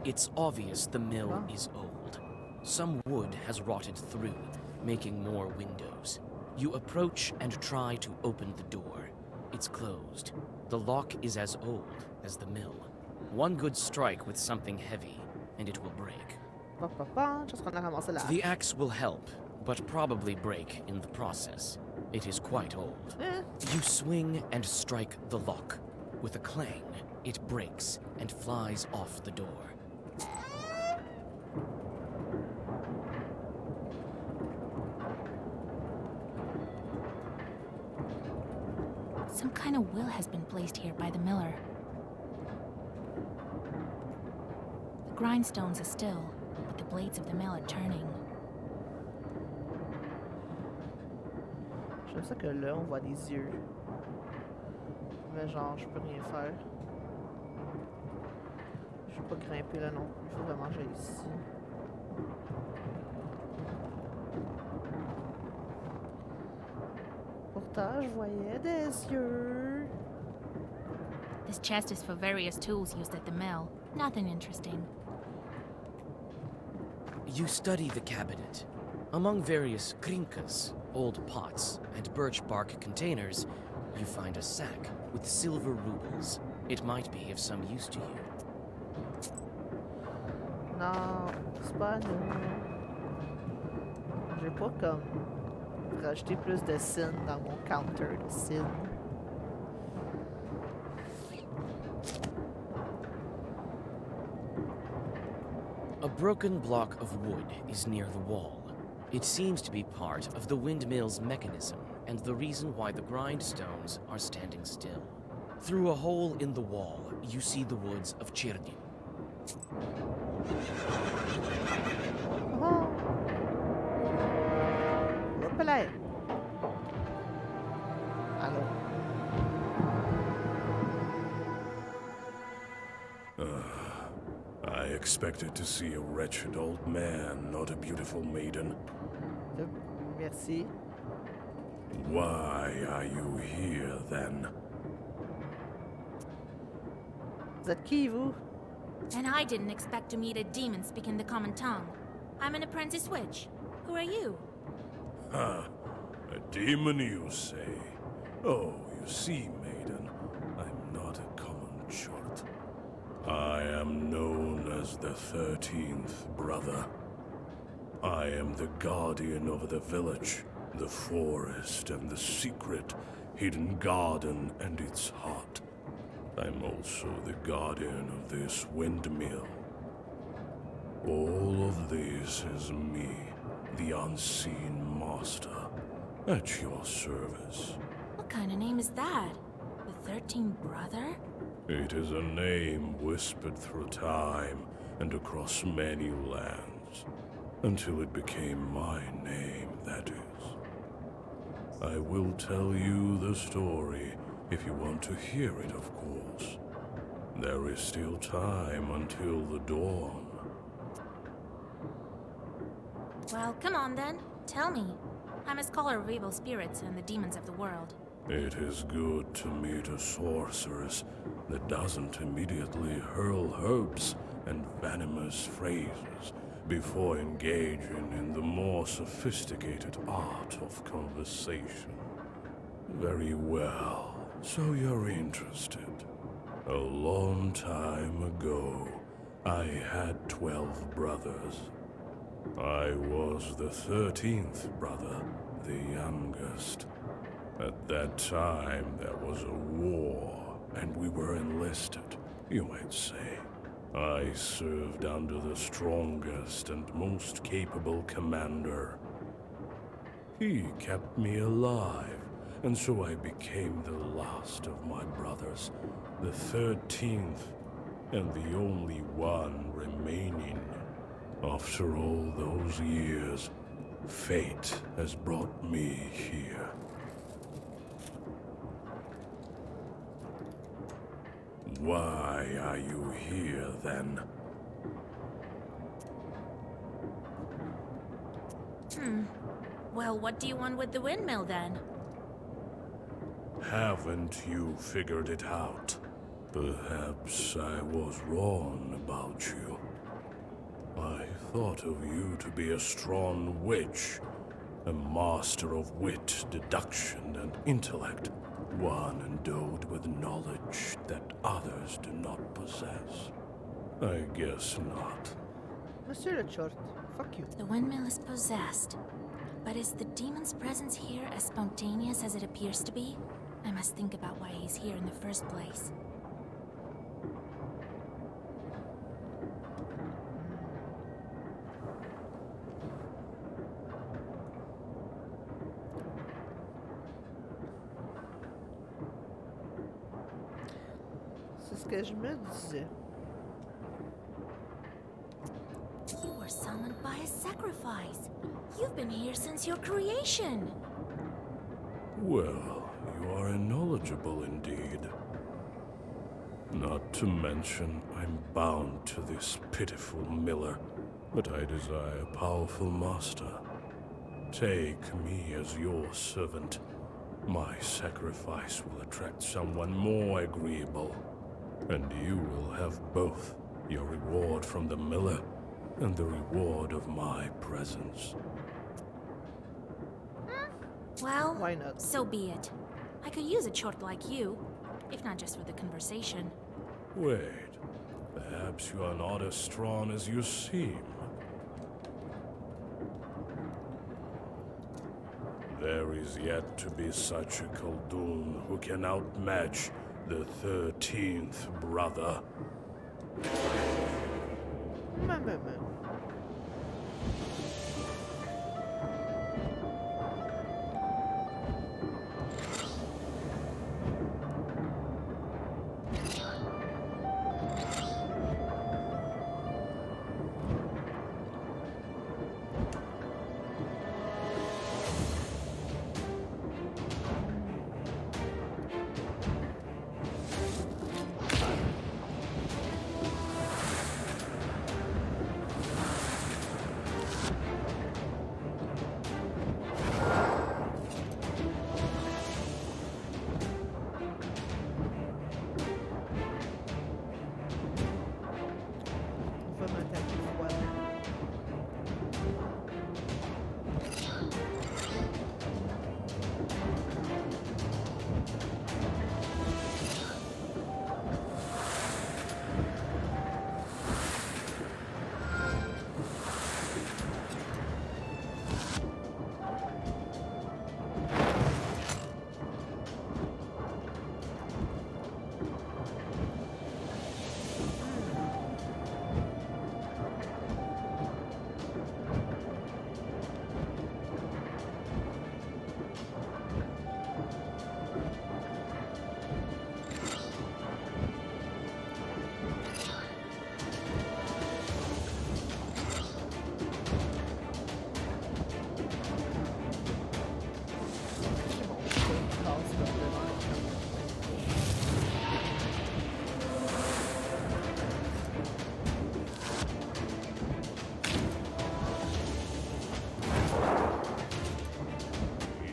It's obvious the mill is old. Some wood has rotted through, making more windows. You approach and try to open the door. It's closed. The lock is as old as the mill. One good strike with something heavy, and it will break. Just qu'on a ramassé la The axe will help, but probably break in the process. It is quite old. You swing and strike the lock. With a clang, it breaks and flies off the door. Some kind of will has been placed here by the miller. The grindstones are still, but the blades of the mill are turning. J'aime ça que là, on voit des yeux. Mais genre, je peux rien faire. Je peux pas grimper là non plus. Il faut vraiment que j'aille ici. Pourtant, je voyais des yeux. This chest is for various tools used at the mill. Nothing interesting. You study the cabinet. Among various krinkas, old pots, and birch bark containers, you find a sack with silver rubles. It might be of some use to you. Non, c'est pas à nous. Je vais pas comme rajouter plus de sin dans mon counter de sin. A broken block of wood is near the wall. It seems to be part of the windmill's mechanism and the reason why the grindstones are standing still. Through a hole in the wall, you see the woods of Chirnin. Oh! Hoppala! Allô? I expected to see a wretched old man, not a beautiful maiden. Merci. Why are you here, then? Vous êtes qui, vous? And I didn't expect to meet a demon speaking the common tongue. I'm an apprentice witch. Who are you? Huh. A demon, you say? Oh, you see, maiden, I'm not a common chort. I am known as the 13th Brother. I am the guardian of the village, the forest, and the secret hidden garden and its heart. I'm also the guardian of this windmill. All of this is me, the unseen master, at your service. What kind of name is that? The 13th Brother? It is a name whispered through time and across many lands, until it became my name, that is. I will tell you the story if you want to hear it, of course. There is still time until the dawn. Well, come on then. Tell me. I'm a scholar of evil spirits and the demons of the world. It is good to meet a sorceress that doesn't immediately hurl herbs and venomous phrases before engaging in the more sophisticated art of conversation. Very well. So you're interested. A long time ago, I had 12 brothers. I was the 13th brother, the youngest. At that time, there was a war, and we were enlisted, you might say. I served under the strongest and most capable commander. He kept me alive, and so I became the last of my brothers, the 13th, and the only one remaining. After all those years, fate has brought me here. Why are you here, then? Well, what do you want with the windmill then? Haven't you figured it out? Perhaps I was wrong about you. I thought of you to be a strong witch, a master of wit, deduction, and intellect, one endowed with knowledge that others do not possess. I guess not. Monsieur le Chort, fuck you. The windmill is possessed. But is the demon's presence here as spontaneous as it appears to be? I must think about why he's here in the first place. C'est ce que je me disais. You were summoned by a sacrifice. You've been here since your creation. Well, you are knowledgeable indeed. Not to mention, I'm bound to this pitiful miller, but I desire a powerful master. Take me as your servant. My sacrifice will attract someone more agreeable, and you will have both your reward from the miller and the reward of my presence. Well, Why not? so be it. I could use a chort like you, if not just for the conversation. Wait, perhaps you are not as strong as you seem. There is yet to be such a Khaldun who can outmatch the 13th brother. Man. On va m'attaquer froidement.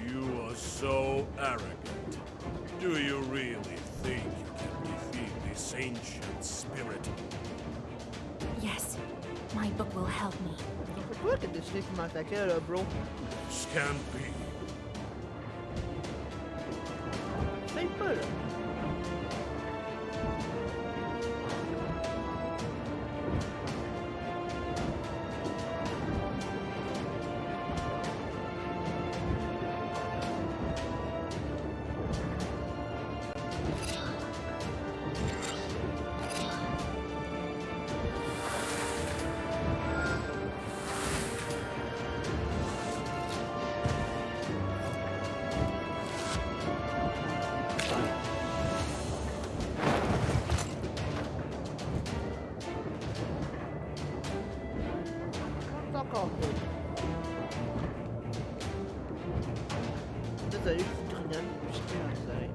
You are so arrogant. Do you really think you can defeat this ancient spirit? Yes, my book will help me. C'est toi qui as décidé que tu m'attaquais, là, bro. This can't be. Essaye pas, là. C'est encore peu. Désolé, je suis grignote, je suis désolé.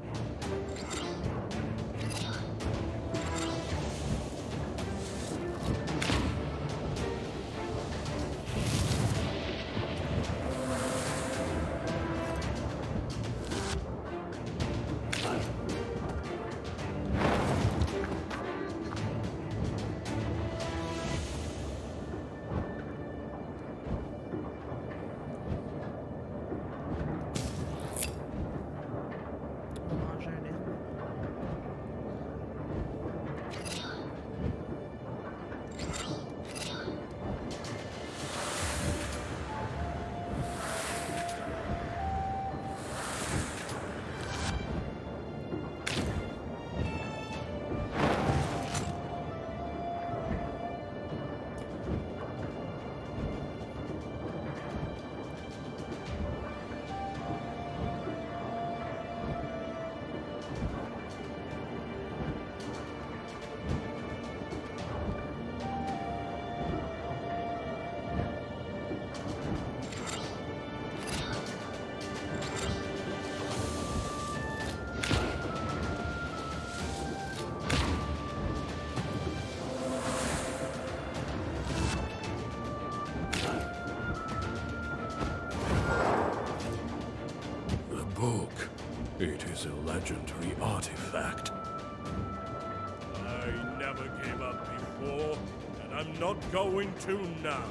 On va manger un herbe. The book. It is a legendary artifact. I never gave up before, and am not going to now.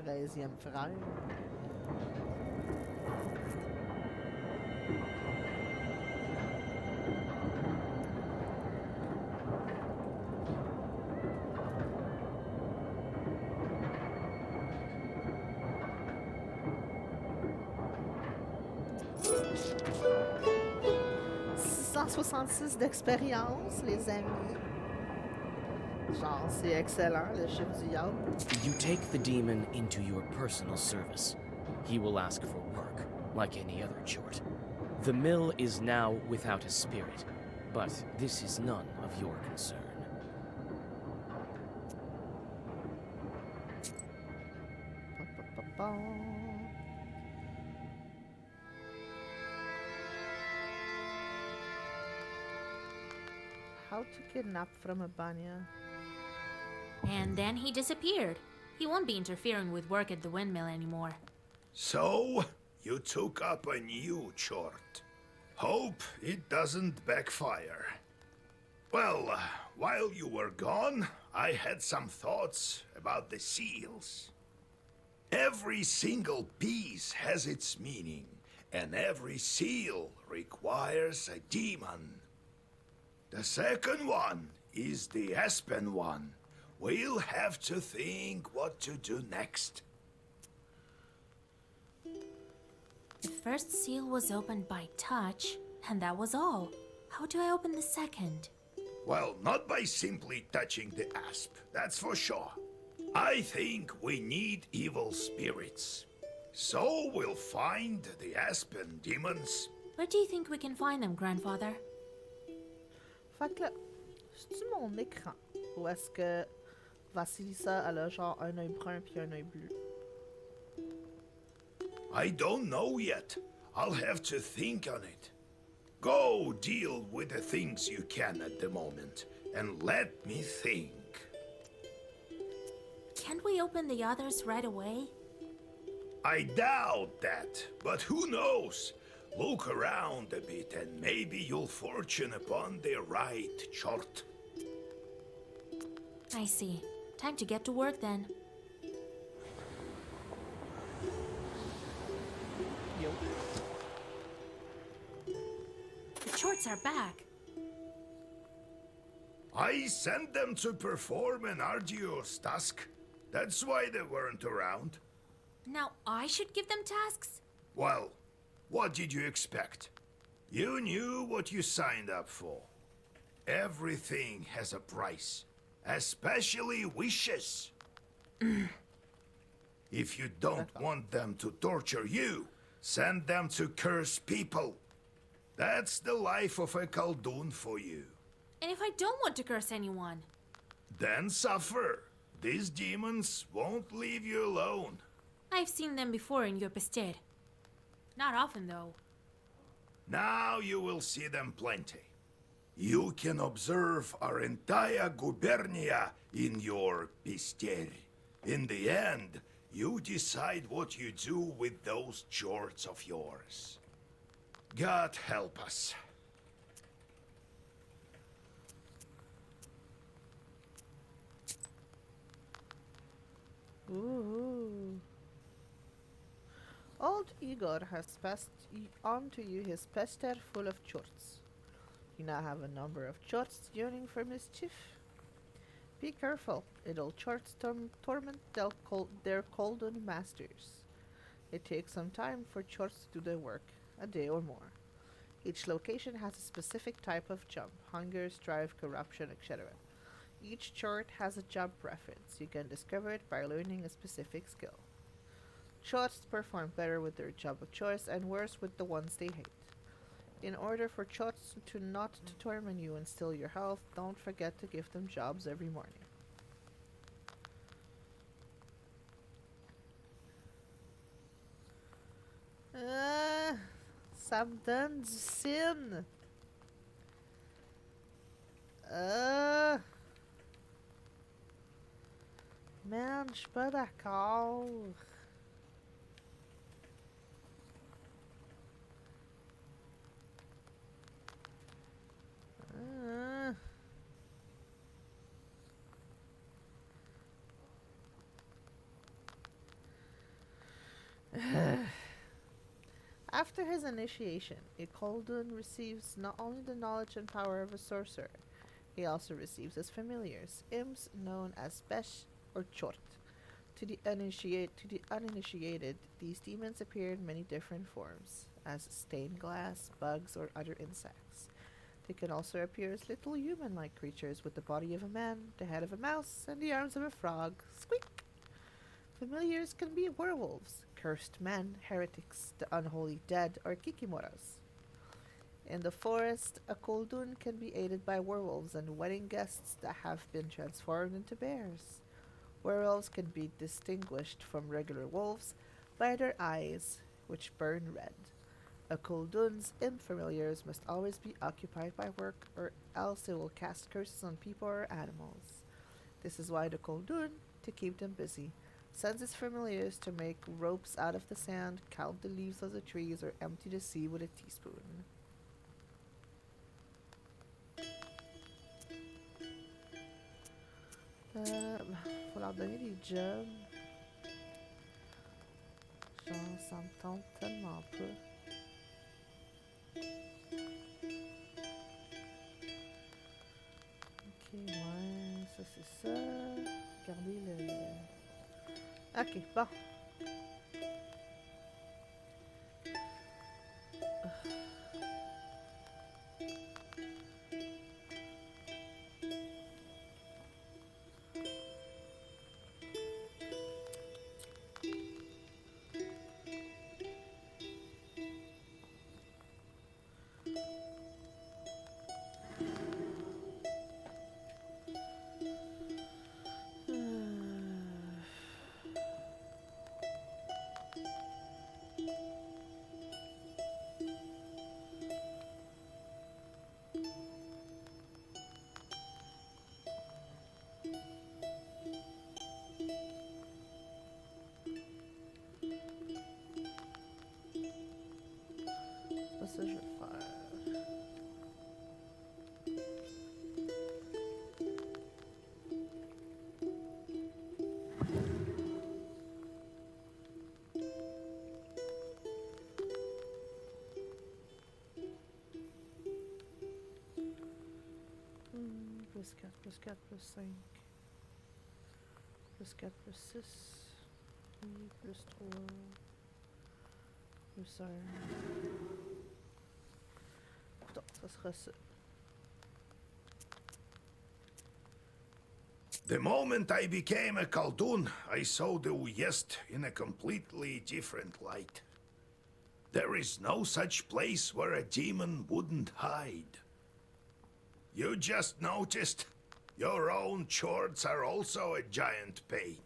Treizième frère. « 666 d'expérience, les amis. Genre, c'est excellent, le chiffre du diable. You take the demon into your personal service. He will ask for work, like any other chort. The mill is now without a spirit, but this is none of your concern. How to kidnap from a banya. And then he disappeared. He won't be interfering with work at the windmill anymore. So, you took up a new chort. Hope it doesn't backfire. Well, while you were gone, I had some thoughts about the seals. Every single piece has its meaning, and every seal requires a demon. The second one is the Aspen one. We'll have to think what to do next. The first seal was opened by touch, and that was all. How do I open the second? Well, not by simply touching the asp, that's for sure. I think we need evil spirits. So we'll find the Aspen demons. Where do you think we can find them, Grandfather? Fait que là, c'est-tu mon écran? Ou est-ce que Vasilisa, elle a genre un œil brun puis un œil bleu? I don't know yet. I'll have to think on it. Go deal with the things you can at the moment, and let me think. Can't we open the others right away? I doubt that, but who knows? Look around a bit and maybe you'll fortune upon the right chort. I see. Time to get to work then. Yo. The shorts are back. I sent them to perform an arduous task. That's why they weren't around. Now I should give them tasks? Well, what did you expect? You knew what you signed up for. Everything has a price, especially wishes. If you don't want them to torture you, send them to curse people. That's the life of a Khaldun for you. And if I don't want to curse anyone? Then suffer. These demons won't leave you alone. I've seen them before in your Pested. Not often, though. Now you will see them plenty. You can observe our entire gubernia in your pister. In the end, you decide what you do with those jorts of yours. God help us. Ooh. Old Igor has passed on to you his pester full of chorts. You now have a number of chorts yearning for mischief. Be careful, idle chorts torment their Khaldun masters. It takes some time for chorts to do their work, a day or more. Each location has a specific type of jump, hunger, strife, corruption, etc. Each chart has a jump preference. You can discover it by learning a specific skill. Charts perform better with their jump of choice and worse with the ones they hate. In order for charts to not to torment you and steal your health, don't forget to give them jobs every morning. Ça me donne du sin. Man, je suis pas d'accord. After his initiation, a Khaldun receives not only the knowledge and power of a sorcerer, he also receives his familiars, imps known as Besh or Chort. To the uninitiated, these demons appear in many different forms, as stained glass, bugs, or other insects. They can also appear as little human-like creatures with the body of a man, the head of a mouse, and the arms of a frog. Squeak! Familiars can be werewolves, cursed men, heretics, the unholy dead, or kikimoras. In the forest, a Khaldun can be aided by werewolves and wedding guests that have been transformed into bears. Werewolves can be distinguished from regular wolves by their eyes, which burn red. A Khaldun's imp familiars must always be occupied by work, or else they will cast curses on people or animals. This is why the Khaldun, to keep them busy, sends his familiars to make ropes out of the sand, count the leaves of the trees, or empty the sea with a teaspoon. Faut leur donner des jobs. Genre, ça me tente tellement pas. Ok, ouais, ça c'est ça. Regardez le... Ok, bon. ça, je vais le faire. Plus 4, plus 4, plus 5. Plus 4, plus 6. Plus 3. Plus 1. Putain, ça sera ça. The moment I became a Khaldun, I saw the Uyest in a completely different light. There is no such place where a demon wouldn't hide. You just noticed? Your own chords are also a giant pain.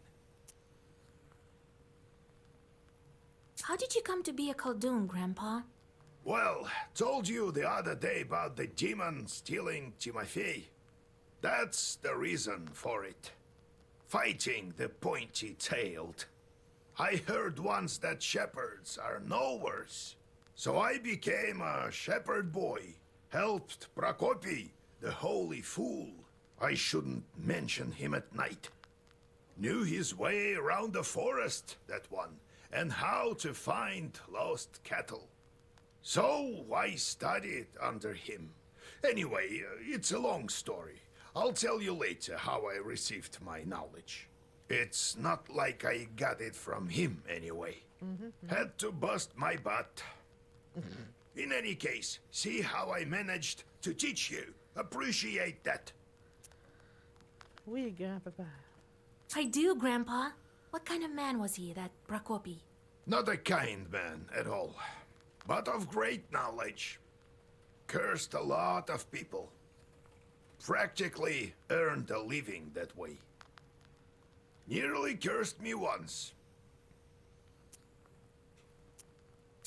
How did you come to be a Khaldun, Grandpa? Well, told you the other day about the demon stealing Timothy. That's the reason for it. Fighting the pointy-tailed. I heard once that shepherds are no worse. So I became a shepherd boy. Helped Prokopy, the holy fool. I shouldn't mention him at night. Knew his way around the forest, that one, and how to find lost cattle. So I studied under him. Anyway, it's a long story. I'll tell you later how I received my knowledge. It's not like I got it from him anyway. Had to bust my butt. In any case, see how I managed to teach you. Appreciate that. Oui, grand-papa. I do, Grandpa. What kind of man was he, that Prokopy? Not a kind man at all, but of great knowledge. Cursed a lot of people. Practically earned a living that way. Nearly cursed me once.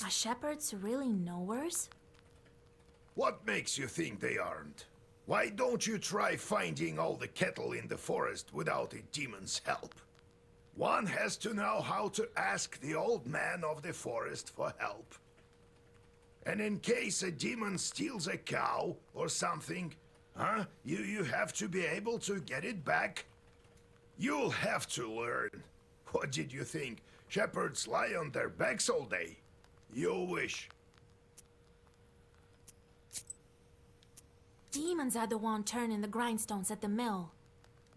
Are shepherds really knowers? What makes you think they aren't? Why don't you try finding all the cattle in the forest without a demon's help? One has to know how to ask the old man of the forest for help. And in case a demon steals a cow or something, you have to be able to get it back. You'll have to learn. What did you think? Shepherds lie on their backs all day? You wish. Demons are the one turning the grindstones at the mill.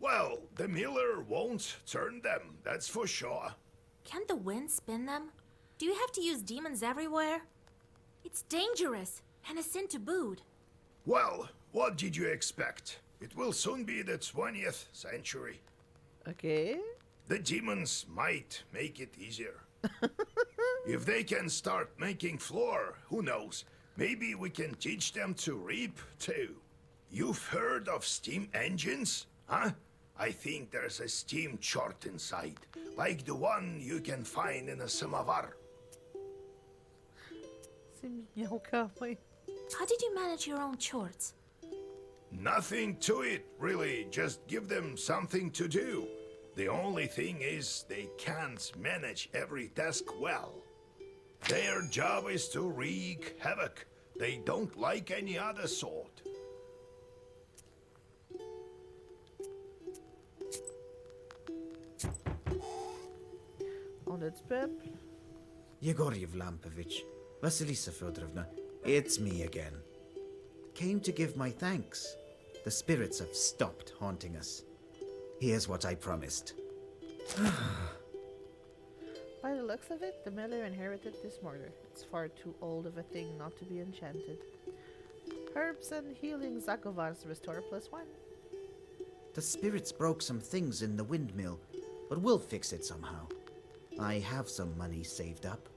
Well, the miller won't turn them, that's for sure. Can't the wind spin them? Do you have to use demons everywhere? It's dangerous, and a sin to boot. Well, what did you expect? It will soon be the 20th century. Okay. The demons might make it easier. If they can start making flour, who knows? Maybe we can teach them to reap, too. You've heard of steam engines? Huh? I think there's a steam chart inside, like the one you can find in a samovar. C'est mignon quand même. How did you manage your own chores? Nothing to it, really. Just give them something to do. The only thing is they can't manage every task well. Their job is to wreak havoc. They don't like any other sort. On a du peuple. Yegor Yevlampovich, Vasilisa Fedorovna, it's me again. Came to give my thanks. The spirits have stopped haunting us. Here's what I promised. By the looks of it, the miller inherited this mortar. It's far too old of a thing not to be enchanted. Herbs and healing Zakovars restore +1. The spirits broke some things in the windmill, but we'll fix it somehow. I have some money saved up.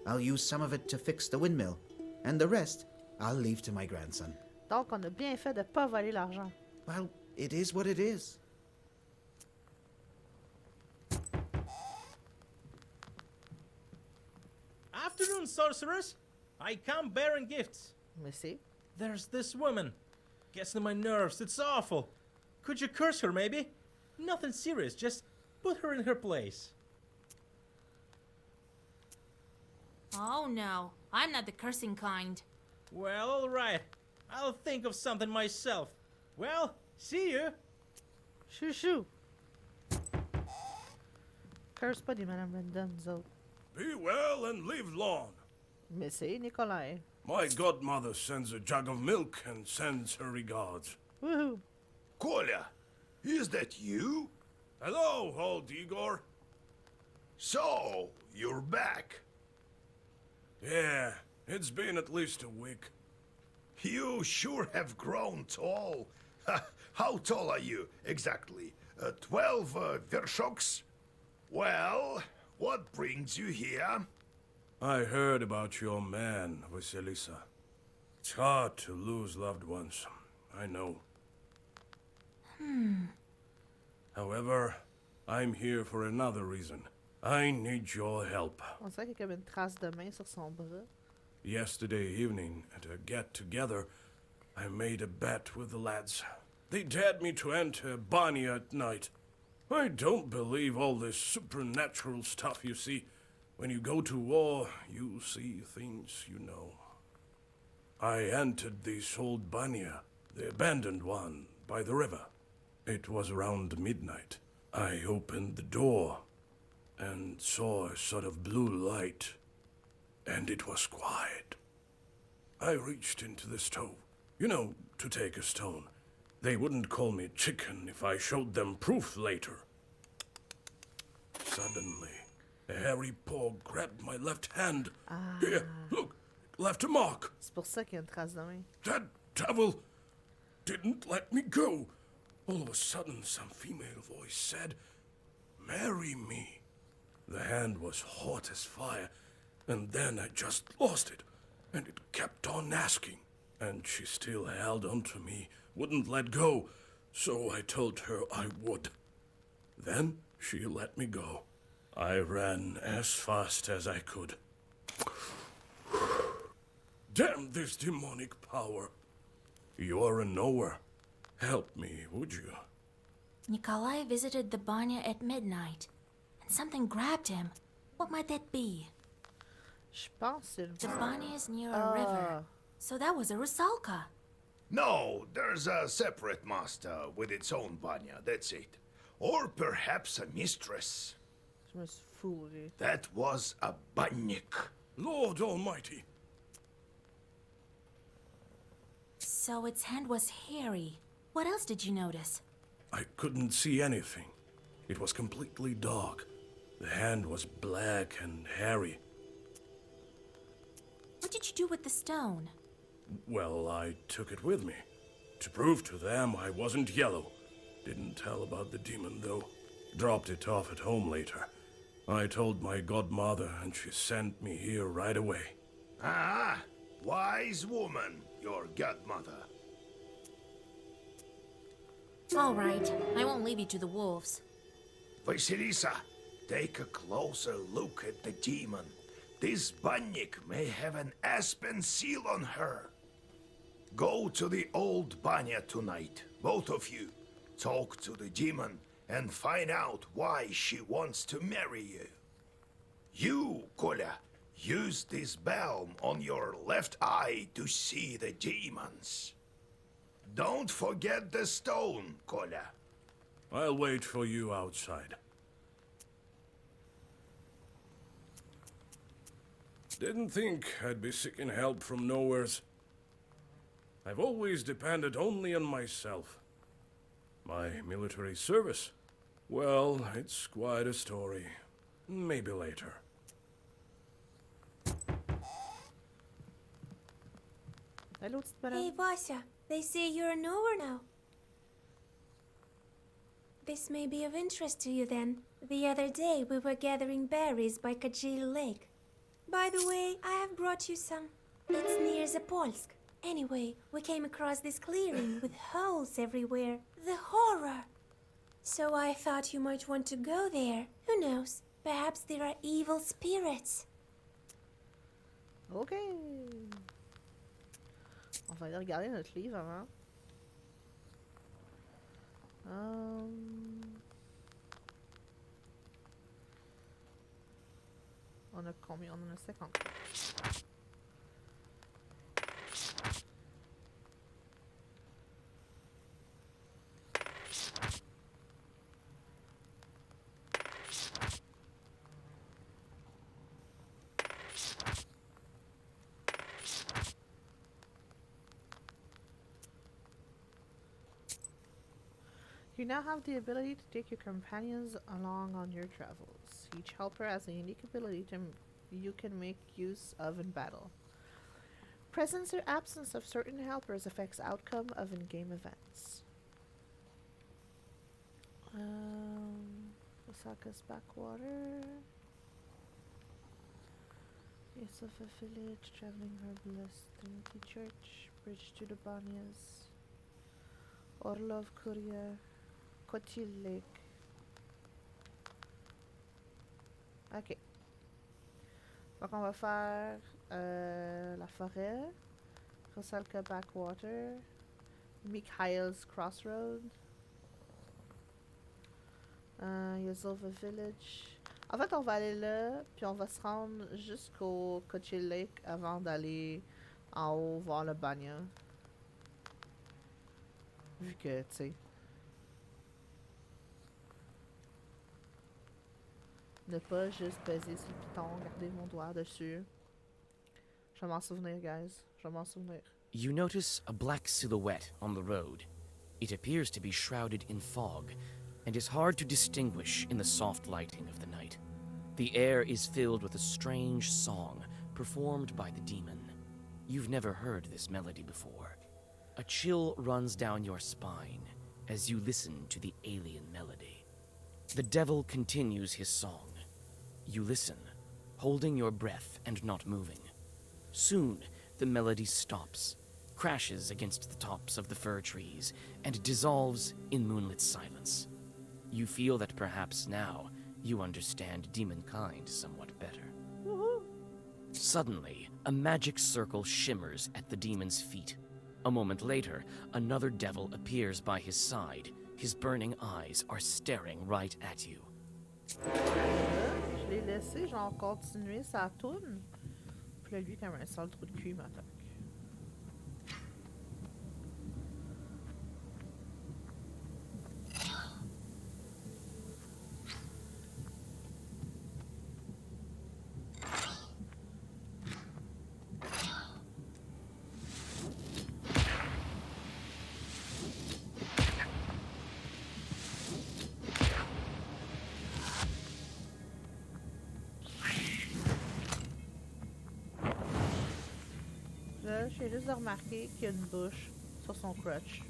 I'll use some of it to fix the windmill, and the rest I'll leave to my grandson. Donc, on a bien fait de pas voler l'argent. Well, it is what it is. Afternoon, sorcerers. I come bearing gifts. Mais see? There's this woman. Gets on my nerves. It's awful. Could you curse her, maybe? Nothing serious. Just put her in her place. Oh no, I'm not the cursing kind. Well, alright. I'll think of something myself. Well, see you. Chouchou! Curse pas des Madame Random, nous autres. Be well and live long. Mais c'est Nikolai. My godmother sends a jug of milk and sends her regards. Woohoo! Kolya, is that you? Hello, old Igor. So, you're back. Yeah, it's been at least a week. You sure have grown tall. How tall are you, exactly? 12 vershoks? Well, what brings you here? I heard about your man, Vasilisa. It's hard to lose loved ones, I know. However, I'm here for another reason. I need your help. On dirait qu'il y a comme une trace de main sur son bras. Yesterday evening, at a get-together, I made a bet with the lads. They dared me to enter Banya at night. I don't believe all this supernatural stuff you see. When you go to war, you see things you know. I entered this old Banya, the abandoned one, by the river. It was around midnight. I opened the door and saw a sort of blue light, and it was quiet. I reached into the stove, you know, to take a stone. They wouldn't call me chicken if I showed them proof later. Suddenly, a hairy paw grabbed my left hand. Here, look, left a mark. C'est pour ça qu'il y a une trace de main. That devil didn't let me go. All of a sudden, some female voice said, "Marry me." The hand was hot as fire, and then I just lost it, and it kept on asking. And she still held on to me, wouldn't let go, so I told her I would. Then she let me go. I ran as fast as I could. Damn this demonic power. You're a knower. Help me, would you? Nikolai visited the Banya at midnight, and something grabbed him. What might that be? Je pense que c'est The le... Banya is near a river, so that was a Rusalka. No, there's a separate master with its own banya, that's it. Or perhaps a mistress. Je me suis fourré. That was a bannik. Lord Almighty. So its hand was hairy. What else did you notice? I couldn't see anything. It was completely dark. The hand was black and hairy. What did you do with the stone? Well, I took it with me. To prove to them I wasn't yellow. Didn't tell about the demon, though. Dropped it off at home later. I told my godmother, and she sent me here right away. Ah, wise woman, your godmother. All right, I won't leave you to the wolves. Vasilisa, take a closer look at the demon. This bannik may have an aspen seal on her. Go to the old banya tonight, both of you. Talk to the demon and find out why she wants to marry you. You, Kolya, use this balm on your left eye to see the demons. Don't forget the stone, Kolya. I'll wait for you outside. Didn't think I'd be seeking help from nowheres. I've always depended only on myself. My military service? Well, it's quite a story. Maybe later. Allô, petite Hey, madame? Vasya, they say you're a knower now. This may be of interest to you then. The other day we were gathering berries by Kajil Lake. By the way, I have brought you some. It's near Zapolsk. Anyway, we came across this clearing with holes everywhere. The horror! So I thought you might want to go there. Who knows? Perhaps there are evil spirits. Ok. On va aller regarder notre livre avant. On a combien? On en a 50. You now have the ability to take your companions along on your travels. Each helper has a unique ability you can make use of in battle. Presence or absence of certain helpers affects outcome of in-game events. Osaka's backwater. Yes, of a village, traveling herbalist, Trinity Church, bridge to the Banyas, Orlov Courier, Kotil Lake. Ok. Donc on va faire la forêt, Rosalka Backwater, Mikhail's Crossroad, Yazova Village. En fait, on va aller là, puis on va se rendre jusqu'au Kotil Lake avant d'aller en haut voir le Banya. Vu que, tu sais. Ne pas juste peser sur le piton, garder mon doigt dessus. Je vais m'en souvenir, guys. Je vais m'en souvenir. You notice a black silhouette on the road. It appears to be shrouded in fog, and is hard to distinguish in the soft lighting of the night. The air is filled with a strange song performed by the demon. You've never heard this melody before. A chill runs down your spine as you listen to the alien melody. The devil continues his song. You listen, holding your breath and not moving. Soon, the melody stops, crashes against the tops of the fir trees, and dissolves in moonlit silence. You feel that perhaps now you understand demonkind somewhat better. Woohoo! Suddenly, a magic circle shimmers at the demon's feet. A moment later, another devil appears by his side. His burning eyes are staring right at you. Je l'ai laissé, genre, continuer sa toune. Puis là, lui, comme un sale trou de cul, il m'attaque. Là, j'ai juste remarqué qu'il y a une bouche sur son crutch.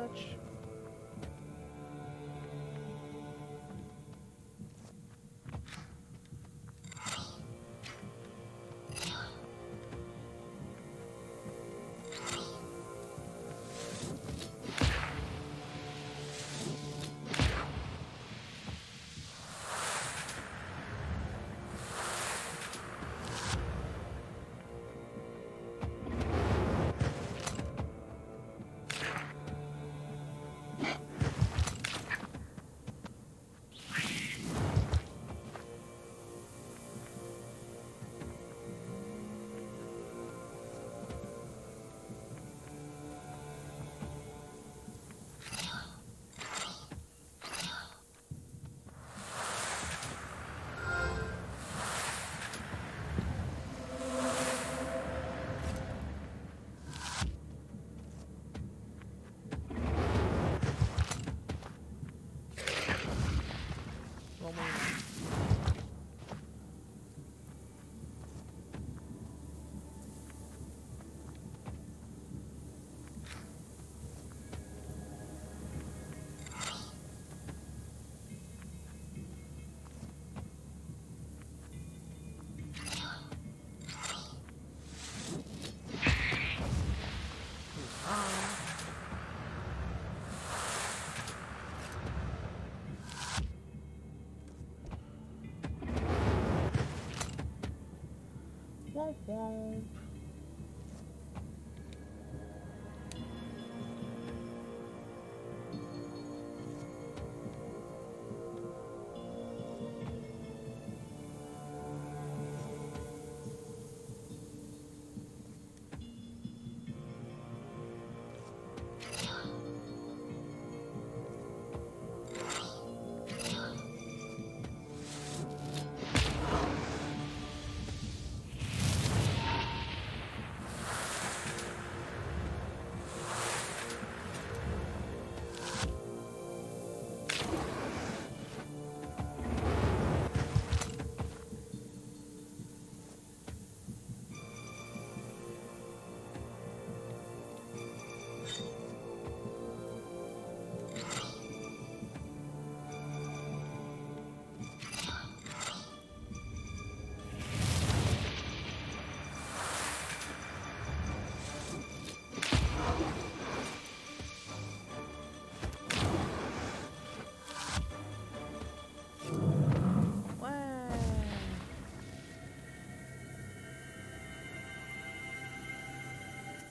much. One more. Womp womp.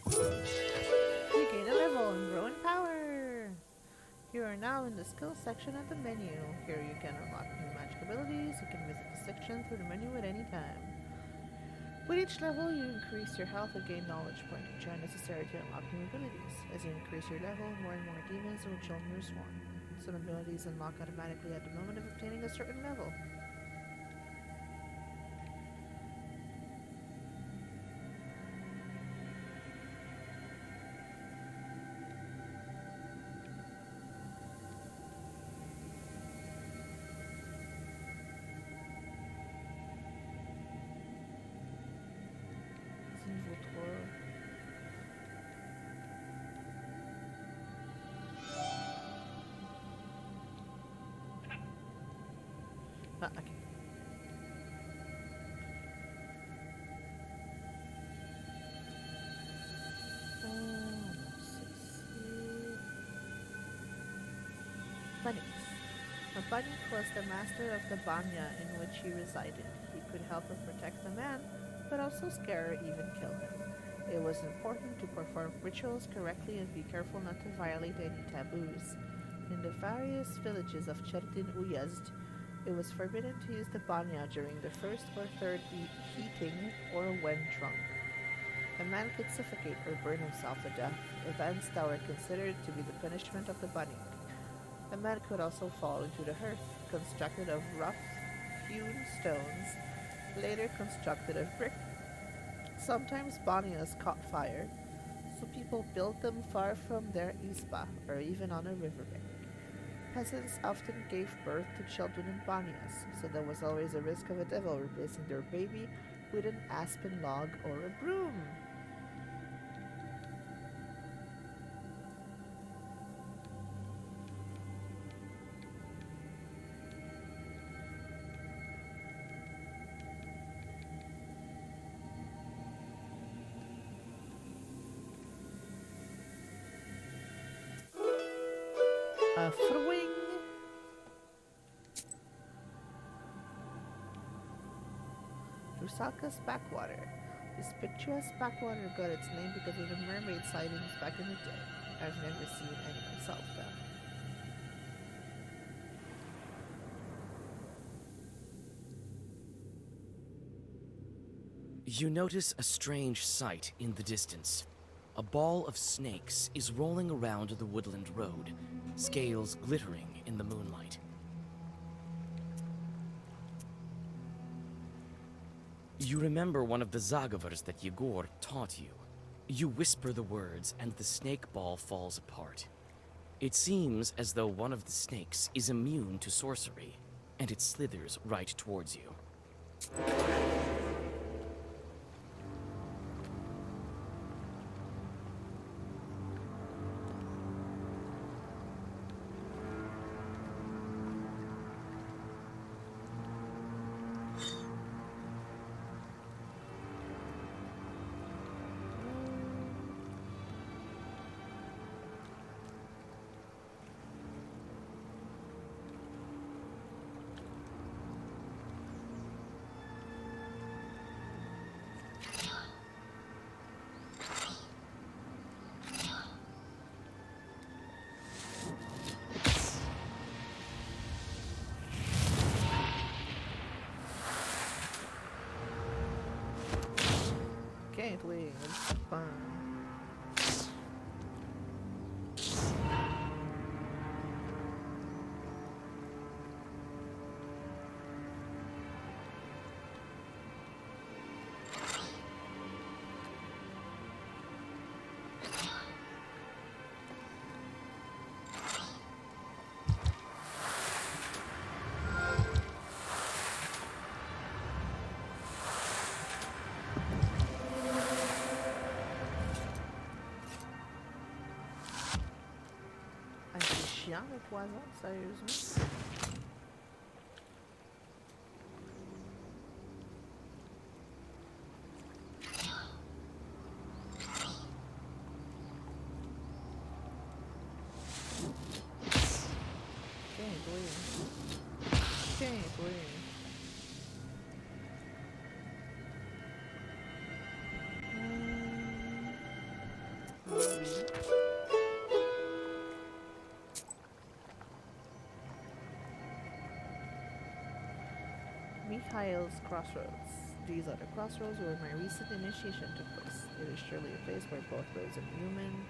You gain a level and grow in power. You are now in the skills section of the menu. Here you can unlock new magic abilities. You can visit the section through the menu at any time. With each level, you increase your health and gain knowledge points, which are necessary to unlock new abilities. As you increase your level, more and more demons will join your swarm. Some abilities unlock automatically at the moment of obtaining a certain level. Niveau 3. Ah, ok. Bunnies. A bunny was the master of the banya in which he resided. He could help and protect the man, but also scare or even kill him. It was important to perform rituals correctly and be careful not to violate any taboos. In the various villages of Cherdin Uyezd, it was forbidden to use the banya during the first or third heating or when drunk. A man could suffocate or burn himself to death, events that were considered to be the punishment of the bunny. A man could also fall into the hearth, constructed of rough, hewn stones, later constructed of brick. Sometimes banyas caught fire, so people built them far from their isba, or even on a riverbank. Peasants often gave birth to children in banyas, so there was always a risk of a devil replacing their baby with an aspen log or a broom. A throwing. Rusalka's backwater. This picturesque backwater got its name because of the mermaid sightings back in the day. I've never seen any myself, though. You notice a strange sight in the distance. A ball of snakes is rolling around the woodland road, scales glittering in the moonlight. You remember one of the Zagavars that Yegor taught you. You whisper the words, and the snake ball falls apart. It seems as though one of the snakes is immune to sorcery, and it slithers right towards you. Can't wait. It's fun. Ah, c'est chiant le poison, sérieusement. Can't wait. Can't wait. Mikhail's Crossroads. These are the crossroads where my recent initiation took place. It is surely a place where both roads and human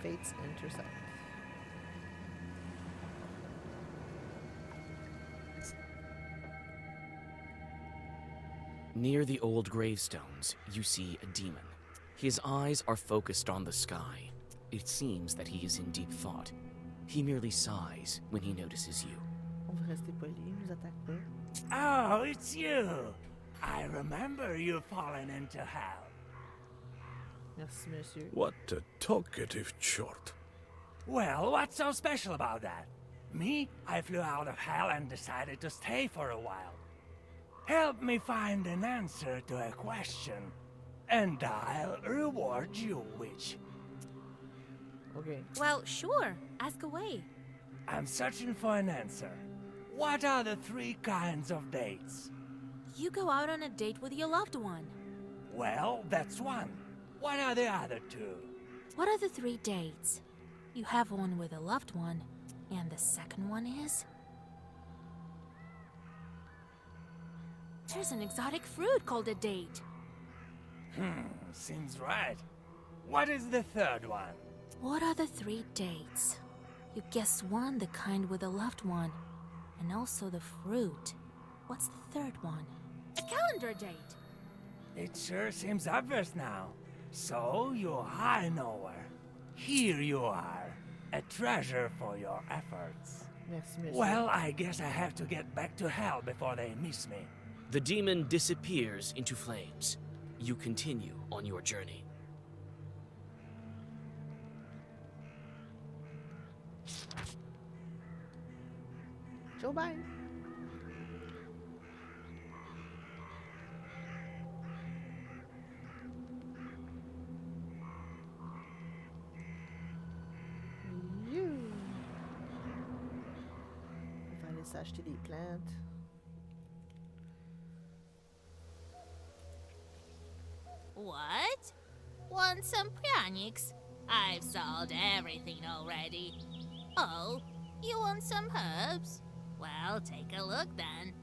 fates intersect. Near the old gravestones, you see a demon. His eyes are focused on the sky. It seems that he is in deep thought. He merely sighs when he notices you. On va rester poli, nous attaque pas. Oh, it's you. I remember you falling into hell. Merci, monsieur. What a talkative chort. Well, what's so special about that? Me, I flew out of hell and decided to stay for a while. Help me find an answer to a question, and I'll reward you, witch. Okay. Well, sure. Ask away. I'm searching for an answer. What are the 3 kinds of dates? You go out on a date with your loved one. Well, that's one. What are the other 2? What are the 3 dates? You have one with a loved one, and the second one is? There's an exotic fruit called a date. Seems right. What is the 3rd one? What are the 3 dates? You guess one, the kind with a loved one, and also the fruit. What's the 3rd one? A calendar date. It sure seems obvious now. So you're high nowhere. Here you are, a treasure for your efforts. Merci, monsieur. Well, I guess I have to get back to hell before they miss me. The demon disappears into flames. You continue on your journey. Joe Biden. You. s'acheter des plantes. What? Want some pranics? I've sold everything already. Oh, you want some herbs? Well, take a look then.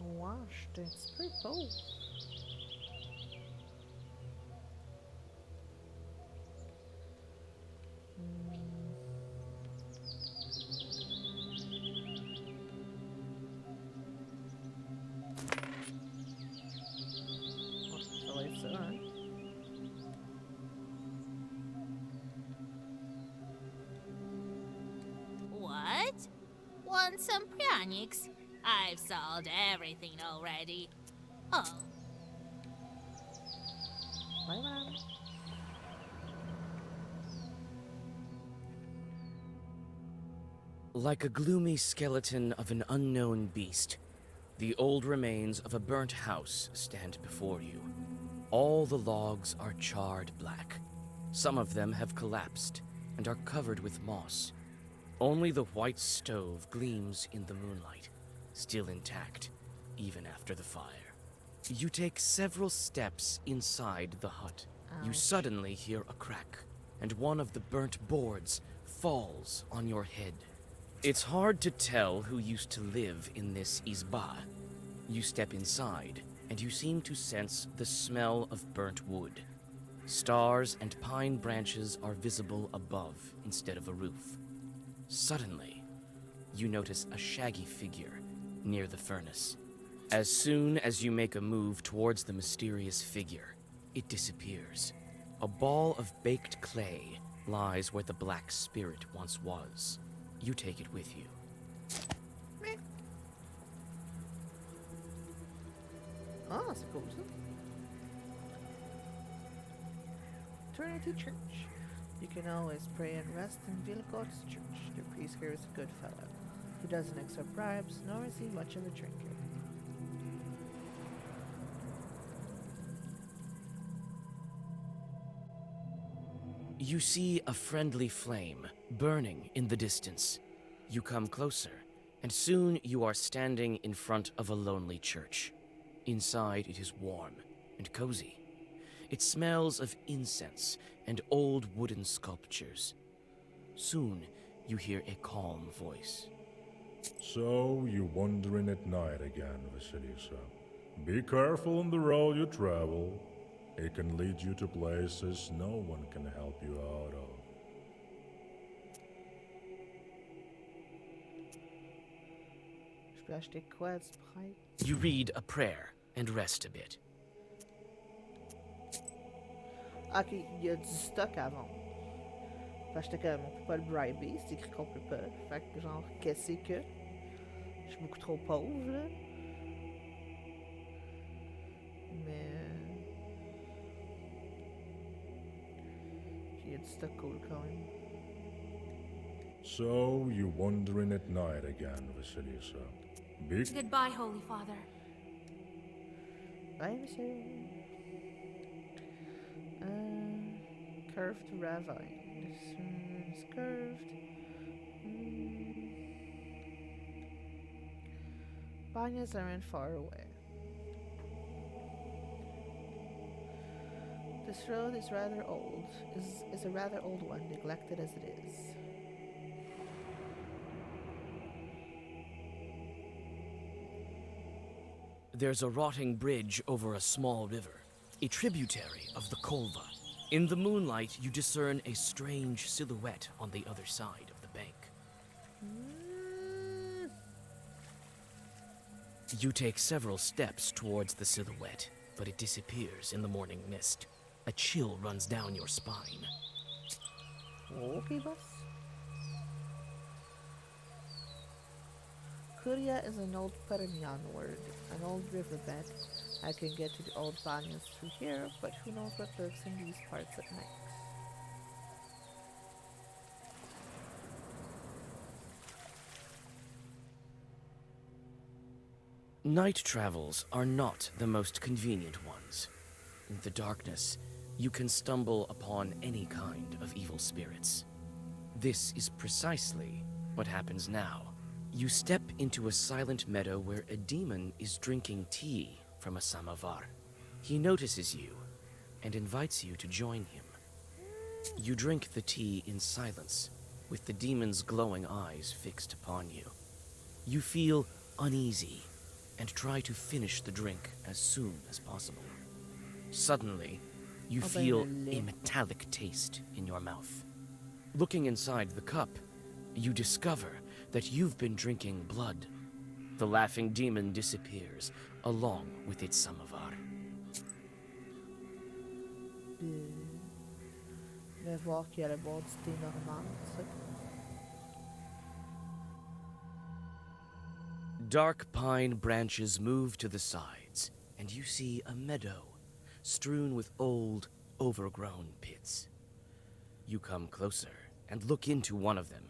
Ouais, je suis un petit peu pauvre. Ça va être ça, hein? What? Want some pranics? I've sold everything already. Oh, Ouais, madame. Like a gloomy skeleton of an unknown beast, the old remains of a burnt house stand before you. All the logs are charred black. Some of them have collapsed and are covered with moss. Only the white stove gleams in the moonlight, still intact, even after the fire. You take several steps inside the hut. You Ouch. suddenly hear a crack, and one of the burnt boards falls on your head. It's hard to tell who used to live in this izba. You step inside, and you seem to sense the smell of burnt wood. Stars and pine branches are visible above instead of a roof. Suddenly, you notice a shaggy figure near the furnace. As soon as you make a move towards the mysterious figure, it disappears. A ball of baked clay lies where the black spirit once was. You take it with you. Ah, c'est cool ça. Eternity Church. You can always pray and rest in Vilgott's church. The priest here is a good fellow. He doesn't accept bribes, nor is he much of a drinker. You see a friendly flame burning in the distance. You come closer, and soon you are standing in front of a lonely church. Inside it is warm and cozy. It smells of incense and old wooden sculptures. Soon you hear a calm voice. So you wandering at night again, Vasilisa. Be careful on the road you travel. It can lead you to places no one can help you out of. Je peux acheter quoi du prêtre? You read a prayer and rest a bit. Ok, il y a du stock à vendre. Fait que j'étais comme, on peut pas le briber, c'est écrit qu'on peut pas. Fait que genre, qu'est-ce que? Je suis beaucoup trop pauvre, là. Mais... Il y a du stock cool quand même. So you wandering at night again, Vasilisa. Be Goodbye, Holy Father. Bye, monsieur. Curved ravine. This one is curved. Banyas aren't far away. This road is rather old. Is a rather old one, neglected as it is. There's a rotting bridge over a small river, a tributary of the Kolva. In the moonlight, you discern a strange silhouette on the other side of the bank. You take several steps towards the silhouette, but it disappears in the morning mist. A chill runs down your spine. Okay, boss. Kuria is an old Permian word, an old riverbed. I can get to the old Banyas through here, but who knows what lurks in these parts at night. Night travels are not the most convenient ones. In the darkness, you can stumble upon any kind of evil spirits. This is precisely what happens now. You step into a silent meadow where a demon is drinking tea from a samovar. He notices you and invites you to join him. You drink the tea in silence, with the demon's glowing eyes fixed upon you. You feel uneasy and try to finish the drink as soon as possible. Suddenly, you feel a metallic taste in your mouth. Looking inside the cup, you discover that you've been drinking blood. The laughing demon disappears, along with its samovar. Je vais voir qu'il allait boire du thé normal, ça. Dark pine branches move to the sides, and you see a meadow strewn with old, overgrown pits. You come closer and look into one of them.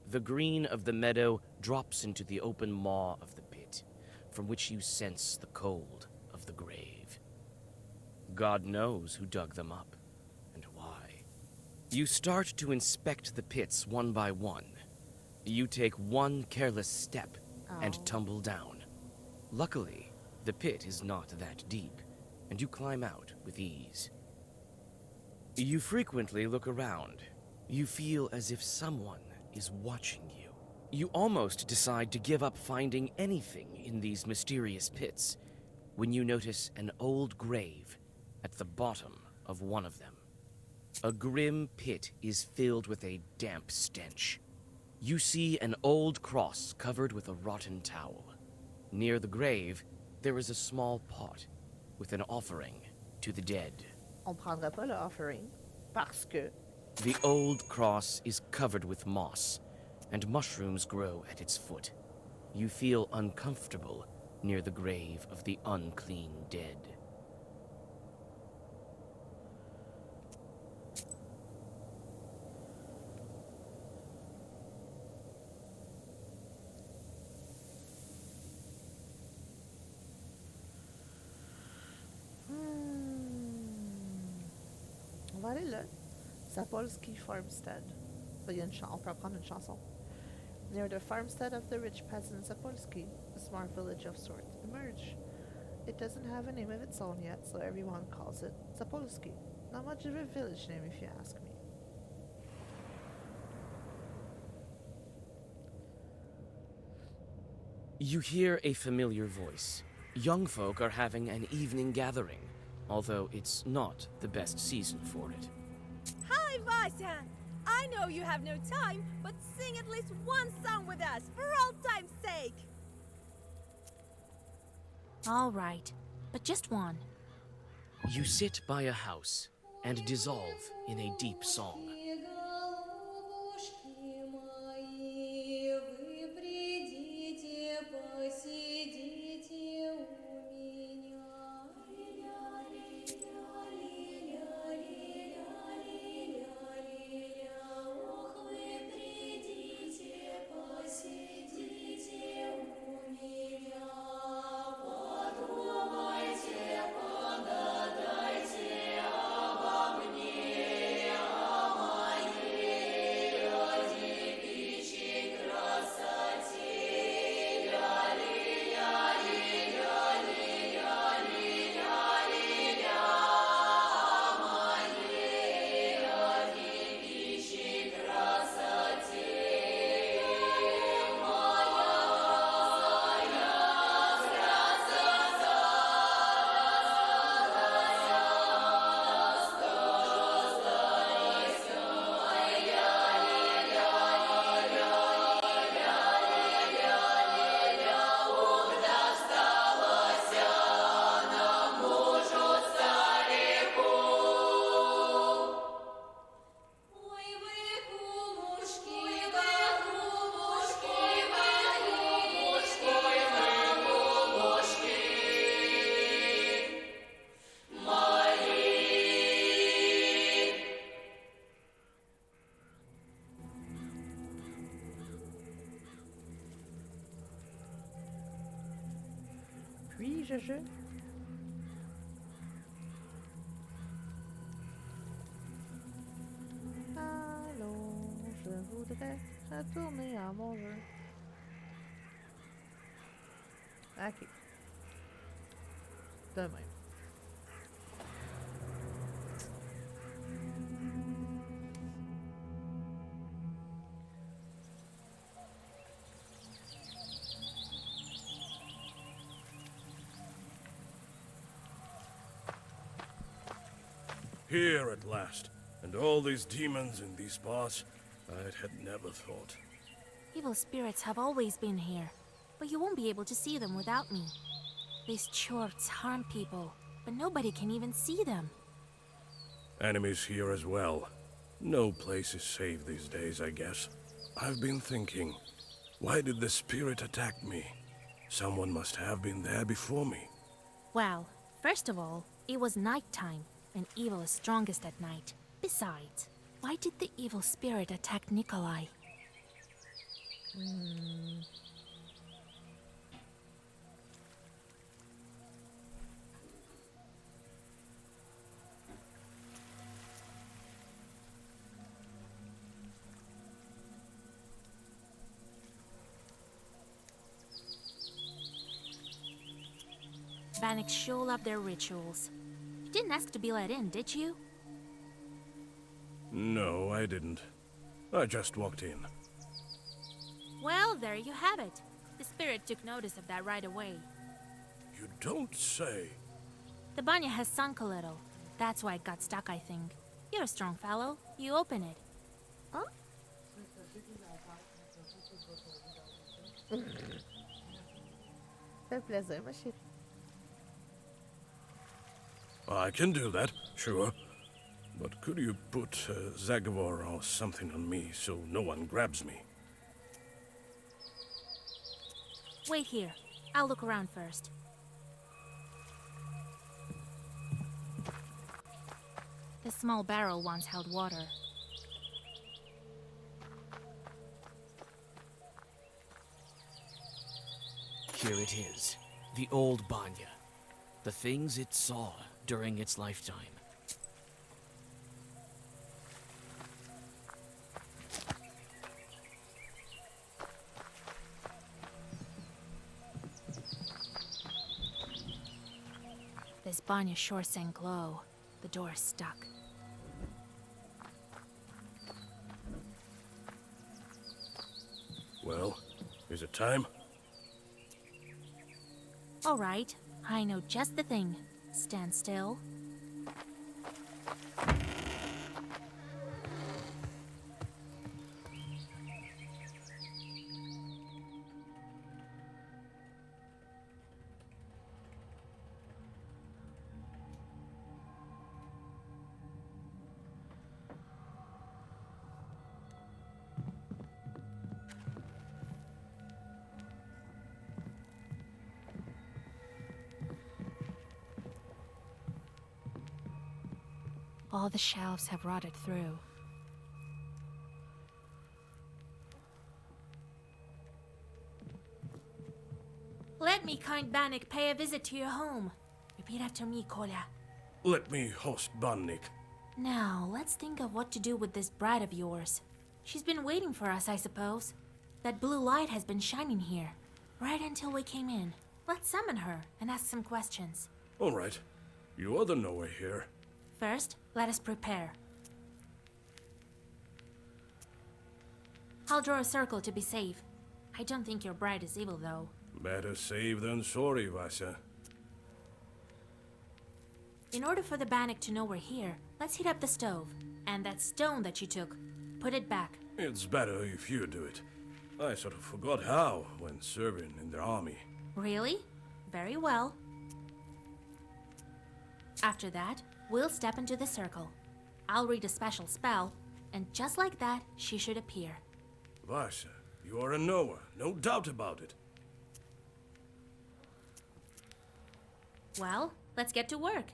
The green of the meadow drops into the open maw of the pit, from which you sense the cold of the grave. God knows who dug them up, and why. You start to inspect the pits one by one. You take one careless step and tumble down. Luckily, the pit is not that deep, and you climb out with ease. You frequently look around. You feel as if someone is watching you. You almost decide to give up finding anything in these mysterious pits when you notice an old grave at the bottom of one of them. A grim pit is filled with a damp stench. You see an old cross covered with a rotten towel. Near the grave, there is a small pot with an offering to the dead. On prendrait pas le offering parce que The old cross is covered with moss, and mushrooms grow at its foot. You feel uncomfortable near the grave of the unclean dead. On va aller là. Zapolsky Farmstead. Ça, y a on peut apprendre une chanson. Near the farmstead of the rich peasant Zapolsky, a smart village of sorts emerged. It doesn't have a name of its own yet, so everyone calls it Zapolsky. Not much of a village name, if you ask me. You hear a familiar voice. Young folk are having an evening gathering, although it's not the best season for it. Hi, Vasya! I know you have no time, but sing at least one song with us, for old time's sake! All right, but just one. You sit by a house and dissolve in a deep song. Puis, je. voudrais retourner à mon jeu. Ok. De même. Here at last. And all these demons in these parts, I had never thought. Evil spirits have always been here, but you won't be able to see them without me. These chorts harm people, but nobody can even see them. Enemies here as well. No place is safe these days, I guess. I've been thinking, why did the spirit attack me? Someone must have been there before me. Well, first of all, it was nighttime, and evil is strongest at night. Besides, why did the evil spirit attack Nikolai? Bannock sure love their rituals. You didn't ask to be let in, did you? No, I didn't. I just walked in. Well, there you have it. The spirit took notice of that right away. You don't say. The banya has sunk a little. That's why it got stuck, I think. You're a strong fellow. You open it. Huh? Fait plaisir, ma chérie. I can do that, sure. But could you put Zagavor or something on me so no one grabs me? Wait here. I'll look around first. The small barrel once held water. Here it is. The old Banya. The things it saw during its lifetime. This banya sure sank low. The door's stuck. Well, is it time? All right, I know just the thing. Stand still. All the shelves have rotted through. Let me, kind Bannock, pay a visit to your home. Repeat after me, Kolya. Let me host Bannik. Now, let's think of what to do with this bride of yours. She's been waiting for us, I suppose. That blue light has been shining here, right until we came in. Let's summon her and ask some questions. All right. You are the knower here. First, let us prepare. I'll draw a circle to be safe. I don't think your bride is evil, though. Better safe than sorry, Vasya. In order for the Bannock to know we're here, let's heat up the stove. And that stone that you took, put it back. It's better if you do it. I sort of forgot how when serving in the army. Really? Very well. After that, we'll step into the circle. I'll read a special spell, and just like that, she should appear. Vasya, you are a knower, no doubt about it. Well, let's get to work.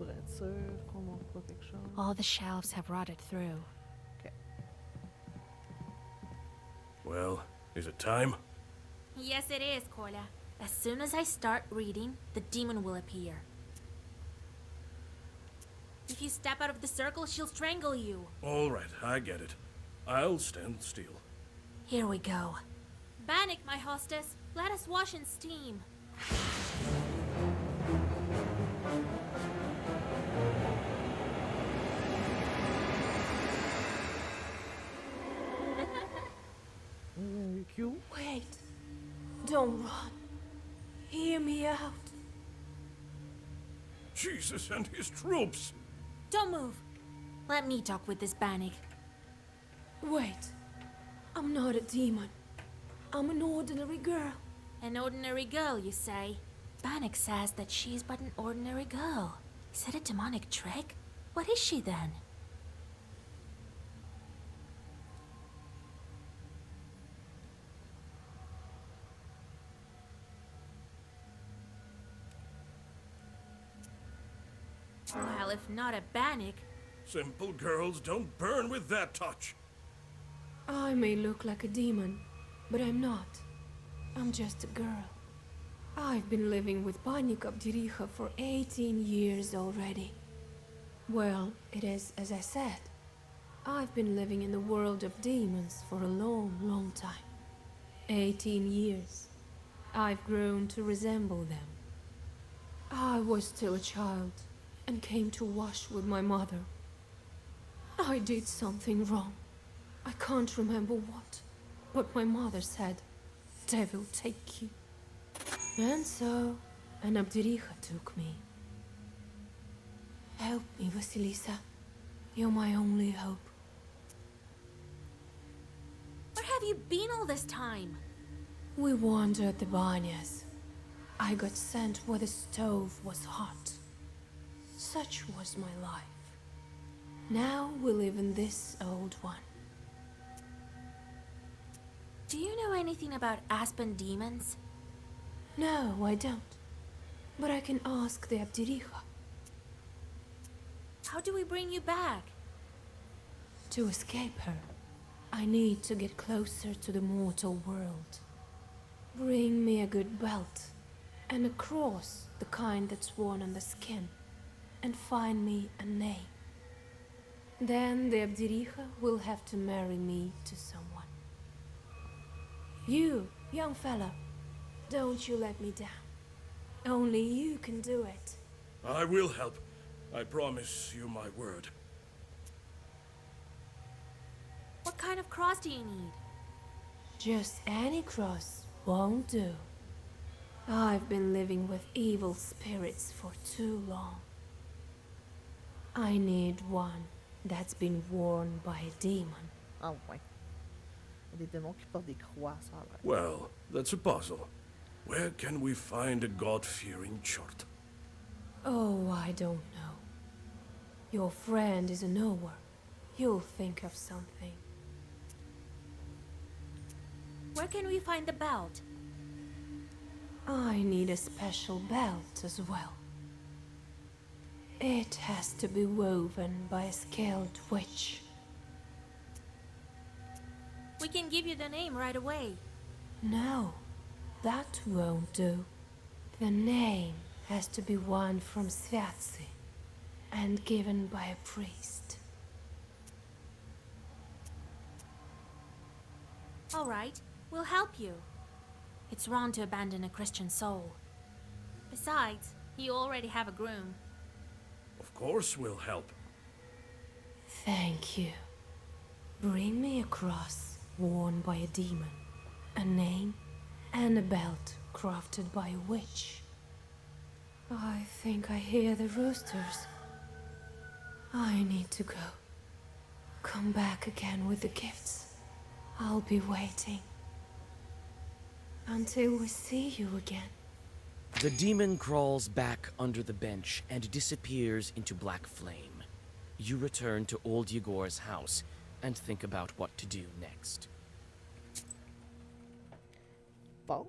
pour être sûr qu'on manque pas quelque chose. All the shelves have rotted through. Okay. Well, is it time? Yes, it is, Korla. As soon as I start reading, the demon will appear. If you step out of the circle, she'll strangle you. All right, I get it. I'll stand still. Here we go. Bannock, my hostess, let us wash in steam. Cute. Wait. Don't run. Hear me out. Jesus and his troops! Don't move. Let me talk with this Bannock. Wait. I'm not a demon. I'm an ordinary girl. An ordinary girl, you say? Bannock says that she's but an ordinary girl. Is it a demonic trick? What is she then? Well, if not a Bannock... Simple girls don't burn with that touch. I may look like a demon, but I'm not. I'm just a girl. I've been living with Panik Abdiricha for 18 years already. Well, it is as I said. I've been living in the world of demons for a long, long time. 18 years. I've grown to resemble them. I was still a child and came to wash with my mother. I did something wrong. I can't remember what, but my mother said, "Devil take you." And so, an Abdiricha took me. Help me, Vasilisa. You're my only hope. Where have you been all this time? We wandered the banyas. I got sent where the stove was hot. Such was my life. Now we live in this old one. Do you know anything about Aspen demons? No, I don't. But I can ask the Abdiricha. How do we bring you back? To escape her, I need to get closer to the mortal world. Bring me a good belt and a cross, the kind that's worn on the skin, and find me a name. Then the Abdiricha will have to marry me to someone. You, young fella, don't you let me down. Only you can do it. I will help. I promise you my word. What kind of cross do you need? Just any cross won't do. I've been living with evil spirits for too long. I need one that's been worn by a demon. Ah ouais. Des démons qui portent des croix, ça a l'air. Well, that's a puzzle. Where can we find a God-fearing chart? Oh, I don't know. Your friend is a knower. You'll think of something. Where can we find the belt? I need a special belt as well. It has to be woven by a skilled witch. We can give you the name right away. No, that won't do. The name has to be one from Sviatsi and given by a priest. All right, we'll help you. It's wrong to abandon a Christian soul. Besides, you already have a groom. Of course we'll help. Thank you. Bring me a cross worn by a demon, a name, and a belt crafted by a witch. I think I hear the roosters. I need to go. Come back again with the gifts. I'll be waiting. Until we see you again. The demon crawls back under the bench and disappears into black flame. You return to old Yegor's house and think about what to do next. Bon.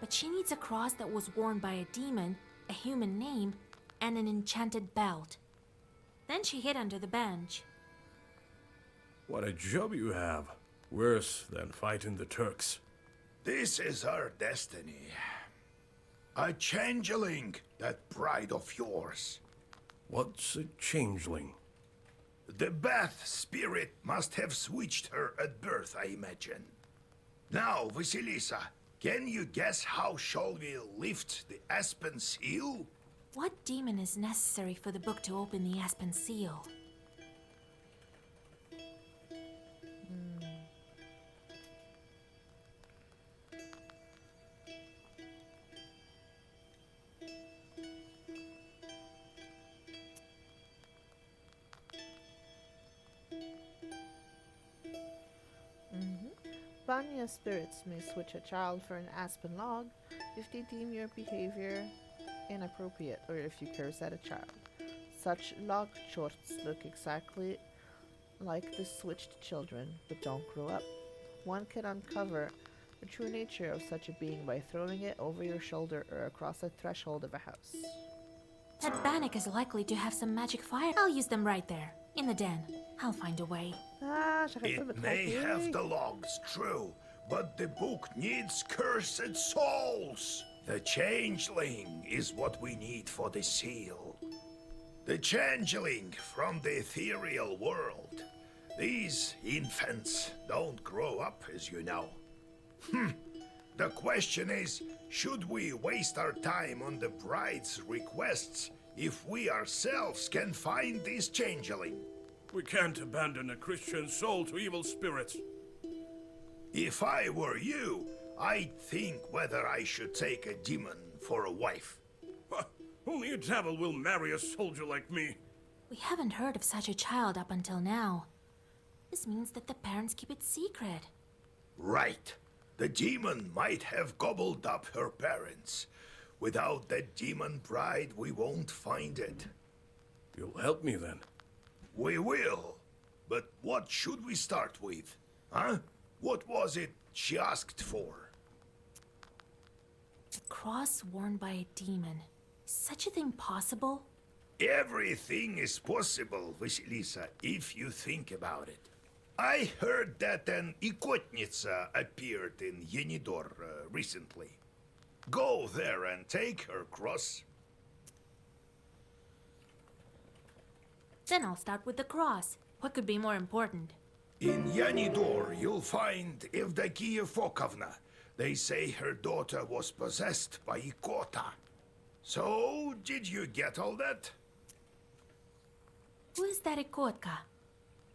but she needs a cross that was worn by a demon, a human name, and an enchanted belt. Then she hid under the bench. What a job you have. Worse than fighting the Turks. This is our destiny. A changeling, that bride of yours. What's a changeling? The Bath spirit must have switched her at birth, I imagine. Now, Vasilisa, can you guess how shall we lift the Aspen seal? What demon is necessary for the book to open the Aspen seal? Vanya spirits may switch a child for an aspen log if they deem your behavior inappropriate or if you curse at a child. Such log chorts look exactly like the switched children, but don't grow up. One can uncover the true nature of such a being by throwing it over your shoulder or across the threshold of a house. That bannock is likely to have some magic fire. I'll use them right there, in the den. I'll find a way. It may have the logs, true, but the book needs cursed souls. The changeling is what we need for the seal. The changeling from the ethereal world. These infants don't grow up, as you know. The question is, should we waste our time on the bride's requests if we ourselves can find this changeling? We can't abandon a Christian soul to evil spirits. If I were you, I'd think whether I should take a demon for a wife. Only a devil will marry a soldier like me. We haven't heard of such a child up until now. This means that the parents keep it secret. Right. The demon might have gobbled up her parents. Without that demon bride, we won't find it. You'll help me then? We will. But what should we start with? Huh? What was it she asked for? A cross worn by a demon. Is such a thing possible? Everything is possible, Vasilisa, if you think about it. I heard that an Ikotnitsa appeared in Yenidor recently. Go there and take her cross. Then I'll start with the cross. What could be more important? In Yanidor, you'll find Evdokia Fokovna. They say her daughter was possessed by Ikota. So, did you get all that? Who is that Ikotka?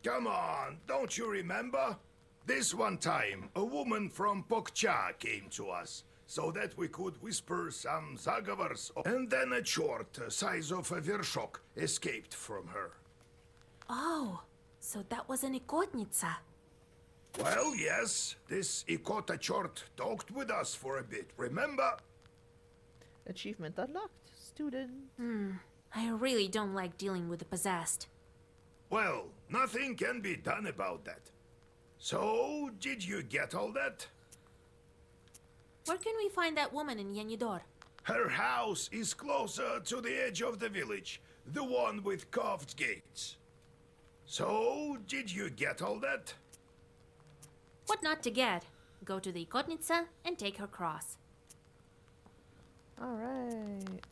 Come on, don't you remember? This one time, a woman from Pokcha came to us, so that we could whisper some zagovors, and then a chort, size of a vershok, escaped from her. Oh, so that was an Ikotnitsa. Well, yes, this Ikota chort talked with us for a bit, remember? Achievement unlocked, student. I really don't like dealing with the possessed. Well, nothing can be done about that. So, did you get all that? Where can we find that woman in Yenidor? Her house is closer to the edge of the village, the one with carved gates. So, did you get all that? What not to get? Go to the Ikotnitsa and take her cross. All right.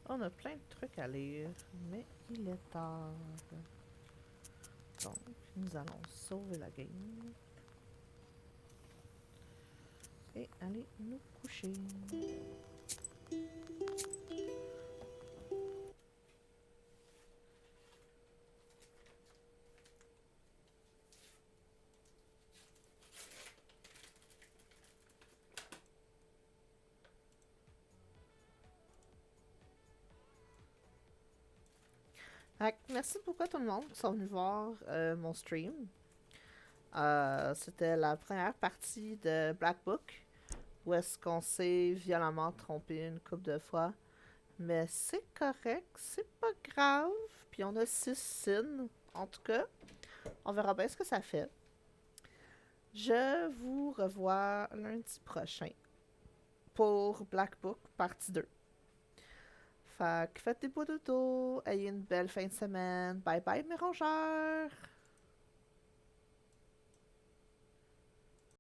On a plein de trucs à lire, mais il est tard. Donc, nous allons sauver la game. Et aller nous coucher. Fait que merci beaucoup à tout le monde qui sont venus voir mon stream. C'était la première partie de Black Book, où est-ce qu'on s'est violemment trompé une couple de fois. Mais c'est correct, c'est pas grave. Puis on a 6 signes, en tout cas. On verra bien ce que ça fait. Je vous revois lundi prochain pour Black Book partie 2. Fait que faites des beaux dodos, ayez une belle fin de semaine. Bye bye mes rongeurs!